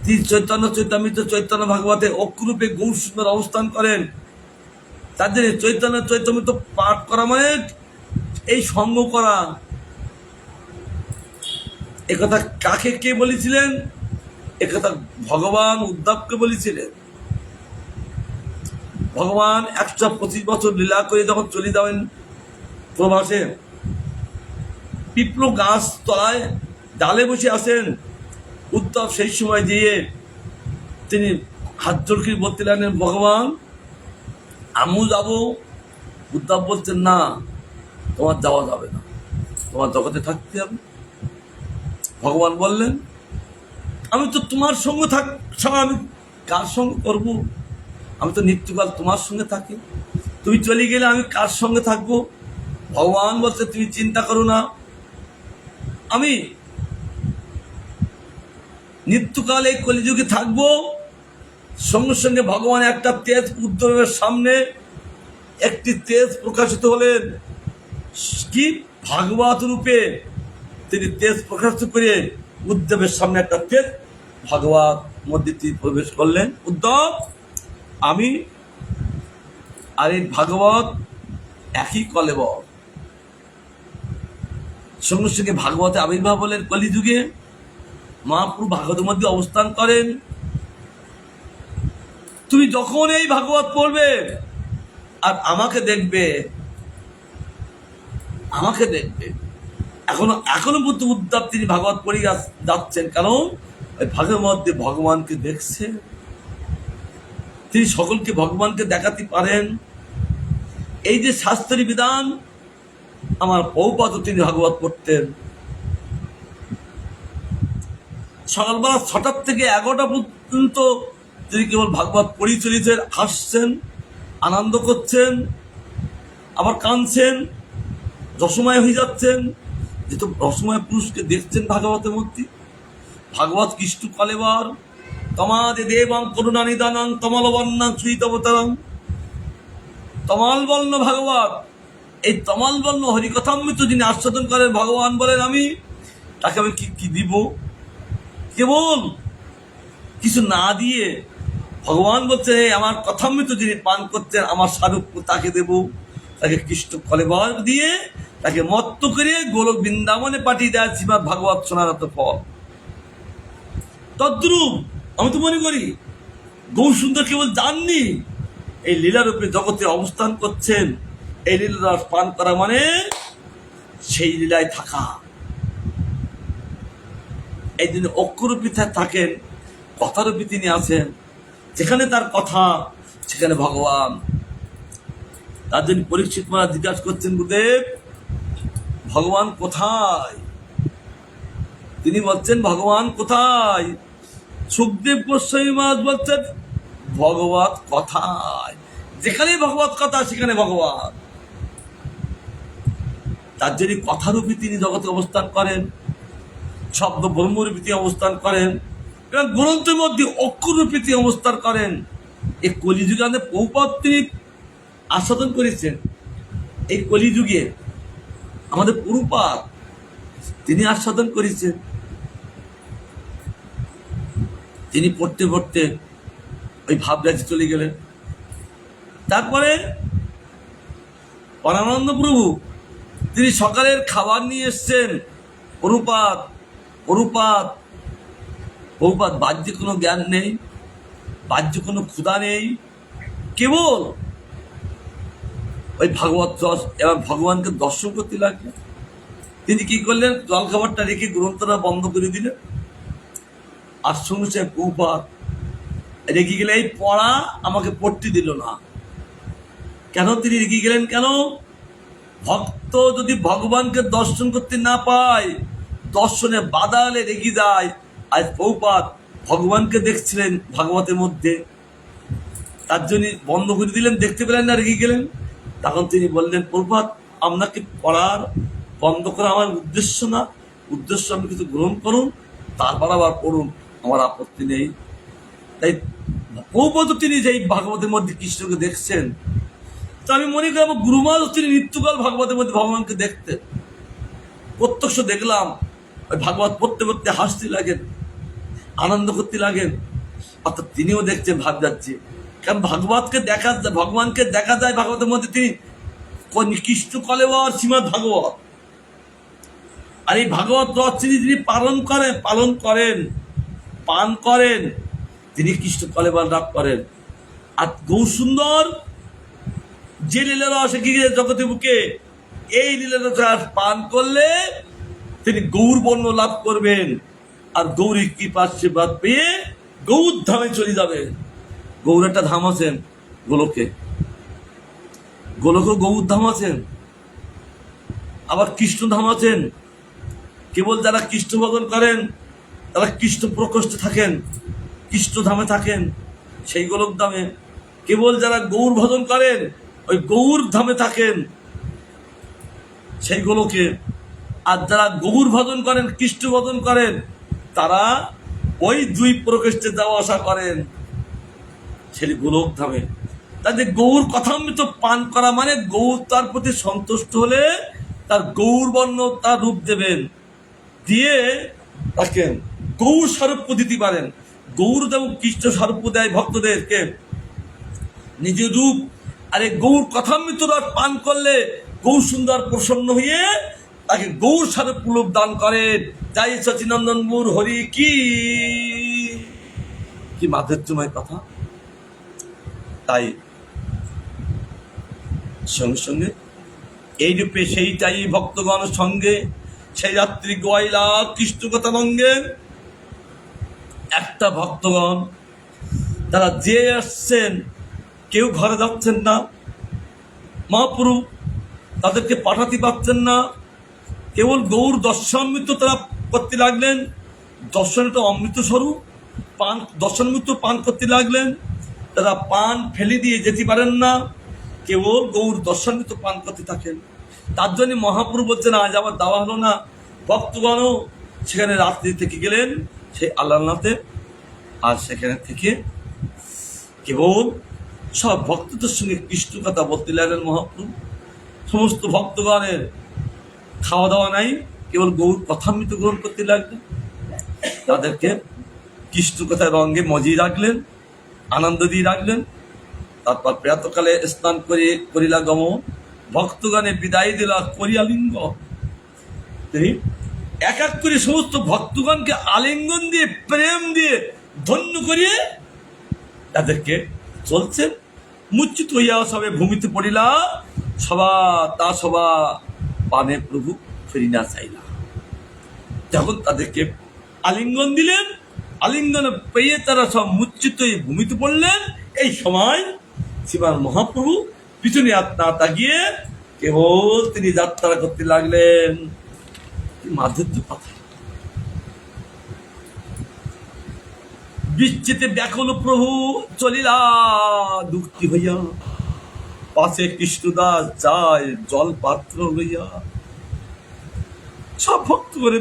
তিনি চৈতন্য চৈতামৃত চৈতন্য ভাগবতে অক্ষরূপে গৌরসুন্দর অবস্থান করেন। তাদের চৈতন্য চৈতামৃত পাঠ করা মানে এই সঙ্গ করা। একথা কাকে কে বলেছিলেন? একথা ভগবান উদ্ধবকে বলেছিলেন। ভগবান 125 বছর লীলা করে যখন চলে যাবেন প্রবাসে, পিপল গাছ তলায় ডালে বসে আছেন, উদ্ধব সেই সময় দিয়ে তিনি হাত জোড় করে বলতে লাগলেন, ভগবান আমিও যাবো। উদ্ধব বলছেন, না তোমার যাওয়া যাবে না, তোমার জগতে থাকতে হবে। ভগবান বললেন, আমি তো তোমার সঙ্গে ছাড়া আমি কার সঙ্গে করবো? আমি তো নিত্যকাল তোমার সঙ্গে থাকি, তুমি চলে গেলে আমি কার সঙ্গে থাকবো? ভগবান বলছে, তুমি চিন্তা করো না, আমি নিত্যকাল এই কলিযুগে থাকবো। সঙ্গে সঙ্গে ভগবান একটা তেজ উদ্ধবের সামনে একটি তেজ প্রকাশিত হলেন। কি ভাগবত রূপে তিনি তেজ প্রকাশিত করে উদ্ধবের সামনে একটা তেজ ভাগবত মধ্যে তিনি প্রবেশ করলেন। উদ্ধব, আমি আর এই ভাগবত একই কলেবর। সঙ্গে সঙ্গে ভাগবতে আবির্ভাব হলেন কলিযুগে। মহাপ্রভু ভাগবতের মধ্যে অবস্থান করেন। তুমি যখন এই ভাগবত পড়বে আর আমাকে দেখবে, আমাকে দেখবে। এখনো বুদ্ধ উদ্ধব তিনি ভাগবত পড়ে যাচ্ছেন, কারণ ওই ভাগের মধ্যে ভগবানকে দেখছে। তিনি সকলকে ভগবানকে দেখাতে পারেন। এই যে শাস্ত্রী বিধান, আমার প্রভুপাদ তিনি ভাগবত পড়তেন সকালবেলা 6টা থেকে 11টা পর্যন্ত। তিনি কেবল ভাগবত পড়ি চলেছেন, হাসছেন, আনন্দ করছেন, আবার কাঁদছেন, রসময় হয়ে যাচ্ছেন। যেহেতু রসময় পুরুষকে দেখছেন ভাগবতের মধ্যে। ভাগবত কৃষ্ণ কলেবার তমাদে দেবং করুণা নিদানং তমালবর্ণাং সুইতবতারং। তমাল বর্ণ ভাগবত, এই তমাল বর্ণ হরিকথামৃত যিনি আস্বাদন করেন, ভগবান বলেন আমি তাকে আমি কি দিব? কেবল কিছু না দিয়ে ভগবান বলছে আমার কথামৃত যিনি পান করছেন আমার স্বরূপ তাকে দেব। তাকে কৃষ্ণ কলেবর দিয়ে তাকে মত্ত করে গোলক বৃন্দাবনে পাঠিয়ে দেয় শ্রীমৎ ভাগবত শোনার ফল। তদ্রূপ আমি তো মনে করি গৌর সুন্দর কেবল জাননি, এই লীলারূপে জগতে অবস্থান করছেন। এই লীলার পান করা মানে সেই লীলায় থাকা। এই জন্য অক্ষরূপী থাকেন, কথারূপী তিনি আছেন। যেখানে তার কথা সেখানে ভগবান। তার জন্য পরীক্ষিত মহারাজ জিজ্ঞাসা করছেন, গুরুদেব ভগবান কোথায়? তিনি বলছেন ভগবান কোথায়? সুখদেব গোস্বামী মহারাজ বলছেন ভগবত কথায়। যেখানে ভগবত কথা সেখানে ভগবান। তার জন্য কথারূপী তিনি জগতে অবস্থান করেন, শব্দ ব্রহ্মরূপী তিনি অবস্থান করেন, এবং গ্রন্থের মধ্যে অক্ষররূপী তিনি অবস্থান করেন। এই কলিযুগে আমাদের প্রভুপাদ তিনি আস্বাদন করেছেন। এই কলিযুগে আমাদের প্রভুপাদ তিনি আস্বাদন করেছেন। তিনি পড়তে পড়তে ওই ভাবরাজি চলে গেলেন। তারপরে পরমানন্দ প্রভু তিনি সকালের খাবার নিয়ে এসছেন। প্রভুপাদ বাহ্যে কোনো জ্ঞান নেই, বাহ্য কোনো ক্ষুধা নেই, কেবল ওই ভাগবত রস এবং ভগবানকে দর্শন করতে লাগলেন। তিনি কি করলেন? জল খাবারটা রেখে গ্রন্থটা বন্ধ করে দিলেন। আর শুনছে প্রভুপাদ রেগে গেলে এই পড়া আমাকে পড়তে দিল না। কেন তিনি রেগে গেলেন? কেন? ভক্ত যদি ভগবানকে দর্শন করতে না পায়, দর্শনে বাধা হলে রেগে যায়। আজ প্রভুপাদ ভগবানকে দেখছিলেন ভাগবতের মধ্যে, তার জন্য বন্ধ করে দিলেন, দেখতে পেলেন না, রেগে গেলেন। তখন তিনি বললেন, প্রভুপাদ আপনাকে পড়ার বন্ধ করা আমার উদ্দেশ্য না, উদ্দেশ্য আপনি কিছু গ্রহণ করুন, তারপর আবার পড়ুন, আমার আপত্তি নেই। তাই প্রভুপাদ তিনি যে ভাগবতের মধ্যে কৃষ্ণকে দেখছেন, তো আমি মনে করি আমার গুরুমাল তিনি নিত্যকাল ভাগবতের মধ্যে ভগবানকে দেখতেন। প্রত্যক্ষ দেখলাম ওই ভাগবত পড়তে পড়তে হাসতে লাগেন, আনন্দ করতে লাগেন। অর্থাৎ তিনিও দেখছেন, ভাব যাচ্ছে। কারণ ভগবতকে ভগবানকে দেখা যায় ভাগবতের মধ্যে। তিনি কৃষ্ণ কলেবর শ্রীমৎ ভাগবত, আর এই ভাগবত রস তিনি পান করেন, তিনি কৃষ্ণ কলেবর লাভ করেন। আর গৌর সুন্দর যে লীলা রস জগতের বুকে, এই লীলা রস পান করলে তিনি গৌর বর্ণ লাভ করবেন। আর গৌরী কৃপা আশীর্বাদ পেয়ে গৌর ধামে চলে যাবেন। গৌর একটা ধাম আছেন গোলকে গৌর ধাম আছেন, আবার কৃষ্ণ ধাম আছেন। কেবল যারা কৃষ্ণ ভজন করেন তারা কৃষ্ণ প্রকোষ্ঠে থাকেন, কৃষ্ণ ধামে থাকেন, সেই গোলক ধামে। কেবল যারা গৌর ভজন করেন ওই গৌর ধামে থাকেন, সেই গোলকে। আর যারা গৌর ভজন করেন, কৃষ্ণ ভজন করেন, তারা ওই দুই প্রকোষ্ঠে যাওয়া আসা করেন, সেই গোলক ধামে। তাদের গৌর কথামৃত পান করা মানে গৌর তার প্রতি সন্তুষ্ট হলে তার গৌর বর্ণ তার রূপ দেবেন, দিয়ে তাকে গৌর স্বরূপ দিতে পারেন। গৌর যেমন কৃষ্ণ স্বরূপ দেয় ভক্তদেরকে নিজের রূপ। আর এই গৌর কথামৃত রস পান করলে গৌর সুন্দর প্রসন্ন হয়ে তাকে গৌর স্বরূপ রূপ দান করেন। যাই সচিনন্দন মুর হরি কি মাধুর্যময় কথা। তাই সঙ্গে সঙ্গে এই রূপে সেইটাই ভক্তগণ সঙ্গে সেই রাত্রি গোয়াইলা কৃষ্ণ কথা রঙ্গে। একটা ভক্তগণ তারা যে আসছেন কেউ ঘরে যাচ্ছেন না, মহাপ্রভু তাদেরকে পাঠাতে পারছেন না, কেবল গৌর দর্শনামৃত তারা করতে লাগলেন। দর্শনটা অমৃত স্বরূপ, পান দর্শনামৃত পান করতে লাগলেন। তারা পান ফেলে দিয়ে যেতে পারেন না, কেবল গৌর দর্শনামৃত পান করতে থাকেন। তার জন্য মহাপ্রভু বলছেন আজ আবার দেওয়া হলো না। ভক্তগণও সেখানে রাত্রি থেকে গেলেন সেই আল্লাহনাথে। আর সেখানে থেকে কেবল সব ভক্তদের সঙ্গে কৃষ্ণ কথা বলতে লাগলেন মহাপ্রভু। সমস্ত ভক্তগণের খাওয়া দাওয়া নাই, কেবল গৌর কথামৃত গ্রহণ করতে লাগলেন। তাদেরকে কৃষ্ণ কথার রঙ্গে মজিয়ে রাখলেন, আনন্দ দিয়ে রাখলেন। তারপর প্রাতকালে স্নান করে করিলা গমন, ভক্তগণে বিদায় দিলা করিয়া লিঙ্গ। তিনি এক এক করে সমস্ত ভক্তগণকে আলিঙ্গন দিয়ে প্রেম দিয়ে ধন্য করিয়ে তাদেরকে চলছেন। মূর্ছিত হইয়া সবে ভূমিতে পড়িলা, সবা পানে প্রভু ফেরি না চাইলা। যখন তাদেরকে আলিঙ্গন দিলেন, আলিঙ্গন পেয়ে তারা সব মূর্ছিত হয়ে ভূমিতে পড়লেন। এই সময় শ্রীমান মহাপ্রভু পিছনে না তাকিয়ে কেবল তিনি যাত্রা করতে লাগলেন। মাধুর্য কথা। বিচ্ছেদে ব্যাকুল প্রভু চলিলা দুঃখী হইয়া, পাশে কৃষ্ণদাস যায় জল পাত্র হইয়া। সব ভক্ত করে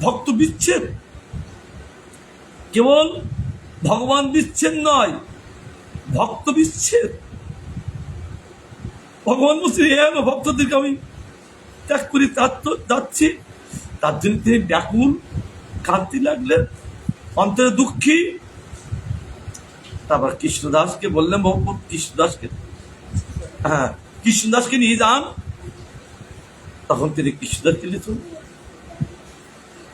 ভক্ত বিচ্ছেদ, কেবল ভগবান বিচ্ছেদ নয়, ভক্ত বিচ্ছেদ। ভগবান বলছে ভক্তদেরকে আমি ত্যাগ করি, তার তো যাচ্ছি। তার জন্য তিনি ব্যাকুল কাঁদতে লাগলেন, অন্তরে দুঃখী। তারপর কৃষ্ণদাসকে বললেন, ভগবান কৃষ্ণদাসকে কৃষ্ণদাসকে নিয়ে যান। তখন তিনি কৃষ্ণদাসকে লিখুন,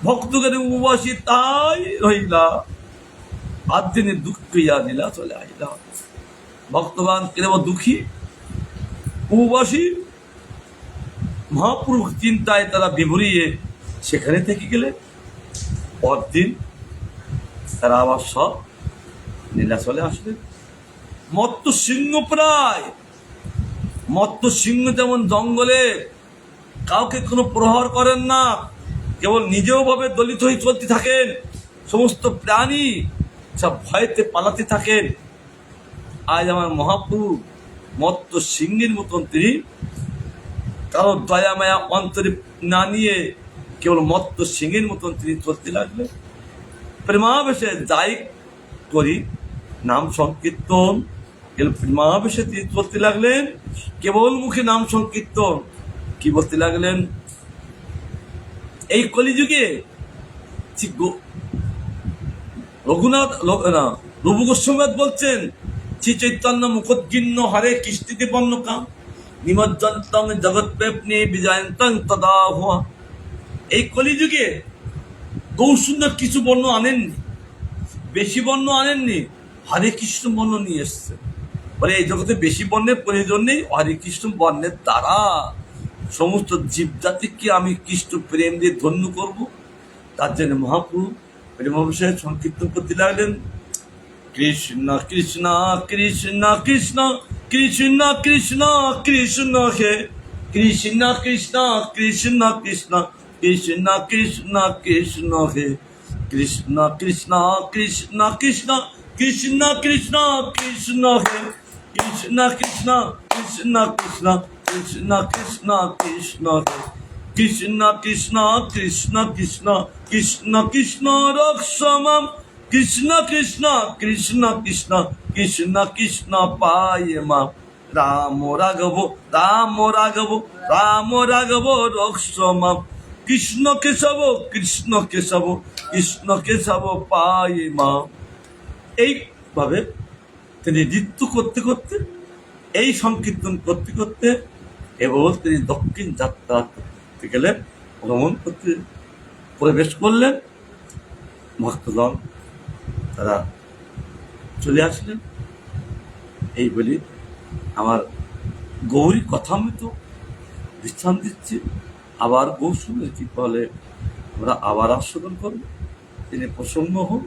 ভক্তগণে উপবাসী তাই রহিলা, আজ দিনে দুঃখ ইয়া নীলা চলে আইলা। ভক্তবান কেবল দুঃখী উপবাসী, মহাপুরুষ চিন্তায় তারা বিভরিয়ে সেখানে থেকে গেলে পরদিন তারা আবার সব নীলাচলে আসলেন। মত্ত সিংহ প্রায়, মত্ত সিংহ যেমন জঙ্গলে কাউকে কোনো প্রহার করেন না, কেবল নিজেও ভাবে দলিত হয়ে চলতে থাকেন। সমস্ত প্রাণী সব ভয়েতে পালাতে থাকেন। আজ আমার মহাপ্রভু মত্ত সিংহের মতন তিনি কারো দয়া মায়া অন্তরে না নিয়ে কেবল মত্ত সিংহের মতন তিনি চলতে লাগলেন। প্রেমাবেশে যাই করি নাম সংকীর্তন, প্রেমাবেশে তিনি চলতে লাগলেন। কেবল মুখে নাম সংকীর্তন। কি বলতে লাগলেন? এই কলিযুগে রঘুনাথ রঘু গোস্বামী বলছেন, শ্রী চৈতন্য মুখোদ্গীর্ণ হরে কৃষ্টিতে বন্য কাম নিমজ্জন্তং জগৎ প্রেপনে বিজয়ন্তং তদা হুয়া। এই কলিযুগে গৌরসুন্দর কিছু বর্ণ আনেননি, বেশি বর্ণ আনেননি, হরে কৃষ্ণ বর্ণ নিয়ে এসছেন। বলে এই জগতে বেশি বর্ণের প্রয়োজন নেই, হরে কৃষ্ণ বর্ণের দ্বারা সমস্ত জীবজাতিকে আমি কৃষ্ণ প্রেম দিয়ে ধন্য করব। তার জন্য মহাপ্রভু প্রেমাভিষেক সংকীর্তন করতে লাগলেন। কৃষ্ণ কৃষ্ণ কৃষ্ণ কৃষ্ণ কৃষ্ণ কৃষ্ণ কৃষ্ণ হে কৃষ্ণ কৃষ্ণ কৃষ্ণ কৃষ্ণ কৃষ্ণ কৃষ্ণ কৃষ্ণ হে কৃষ্ণ কৃষ্ণ কৃষ্ণ কৃষ্ণ কৃষ্ণ কৃষ্ণ কৃষ্ণ হে কৃষ্ণ কৃষ্ণ কৃষ্ণ কৃষ্ণ কৃষ্ণ কৃষ্ণ কৃষ্ণ হে কৃষ্ণ কৃষ্ণ কৃষ্ণ কৃষ্ণ কৃষ্ণ কৃষ্ণ রক্ষমাম কৃষ্ণ কৃষ্ণ কৃষ্ণ কৃষ্ণ কৃষ্ণ কৃষ্ণ পায় মা রাম রাঘব রাম রাঘব রাম রাঘব রক্ষমাম কৃষ্ণ কেশব কৃষ্ণ কেশব কৃষ্ণ কেশব পায় মা। এইভাবে তিনি নৃত্য করতে করতে, এই সংকীর্তন করতে করতে এবং তিনি দক্ষিণ যাত্রা করতে গেলেন, ভ্রমণ করতে প্রবেশ করলেন। ভক্তগণ তারা চলে আসলেন। এই বলি আমার গৌরী কথামৃত বিশ্রাম দিচ্ছে। আবার গৌসুমের কি বলে আমরা আবার আস্বাদন করব। তিনি প্রসন্ন হোক।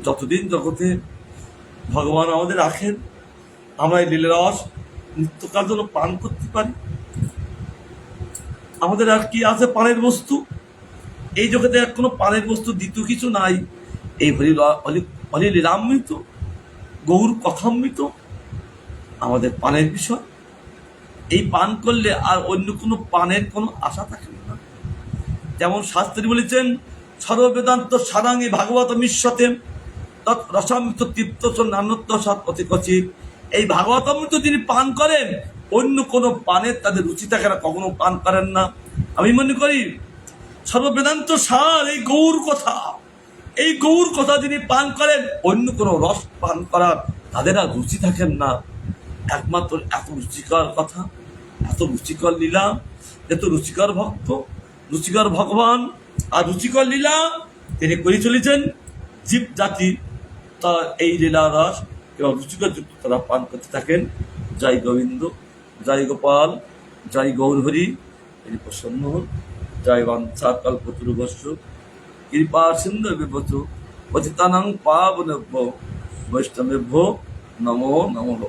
যতদিন জগতে ভগবান আমাদের রাখেন, আমরা এই লীলারস নিত্যকাল যেন পান করতে পারি। আমাদের আর কি আছে পানের বস্তু? এই জগতে আর কোনো পানের বস্তু দ্বিতীয় কিছু নাই। এই হরি লীলামৃত, গৌর কথামৃত আমাদের পানের বিষয়। এই পান করলে আর অন্য কোনো পানের কোনো আশা থাকে না। যেমন শাস্ত্রী বলেছেন, সর্ববেদান্ত সারাঙ্গী ভাগবত মিশ্বতে তৎ রসামৃত তৃপ্ত নান্যত্ব সৎ অতি কচিত। এই ভাগবতামৃত যিনি পান করেন, অন্য কোনো পানের তাদের রুচি থাকে না, কখনো পান করেন না। আমি মনে করি সর্ববেদান্ত সার এই গৌর কথা, এই গৌর কথা যিনি পান করেন, অন্য কোনো রস পান করার তাদের আর রুচি থাকেন না। একমাত্র এত রুচিকর কথা, এত রুচিকর লীলা, এত রুচিকর ভক্ত, রুচিকর ভগবান আর রুচিকর লীলা তিনি করে চলেছেন। জীব জাতি তার এই লীলা রস এবং রুচিকর যুক্ত তারা পান করতে থাকেন। জয় গোবিন্দ, জয় গোপাল, জয় গৌরহরি। তিনি প্রসন্ন হন। জয় বাঞ্ছা কল্পতরুভস্য কৃপা সিন্ধু বিভূত পতিতানাং পাবনেভ্যো বৈষ্ণবেভ্যো নমো নমঃ।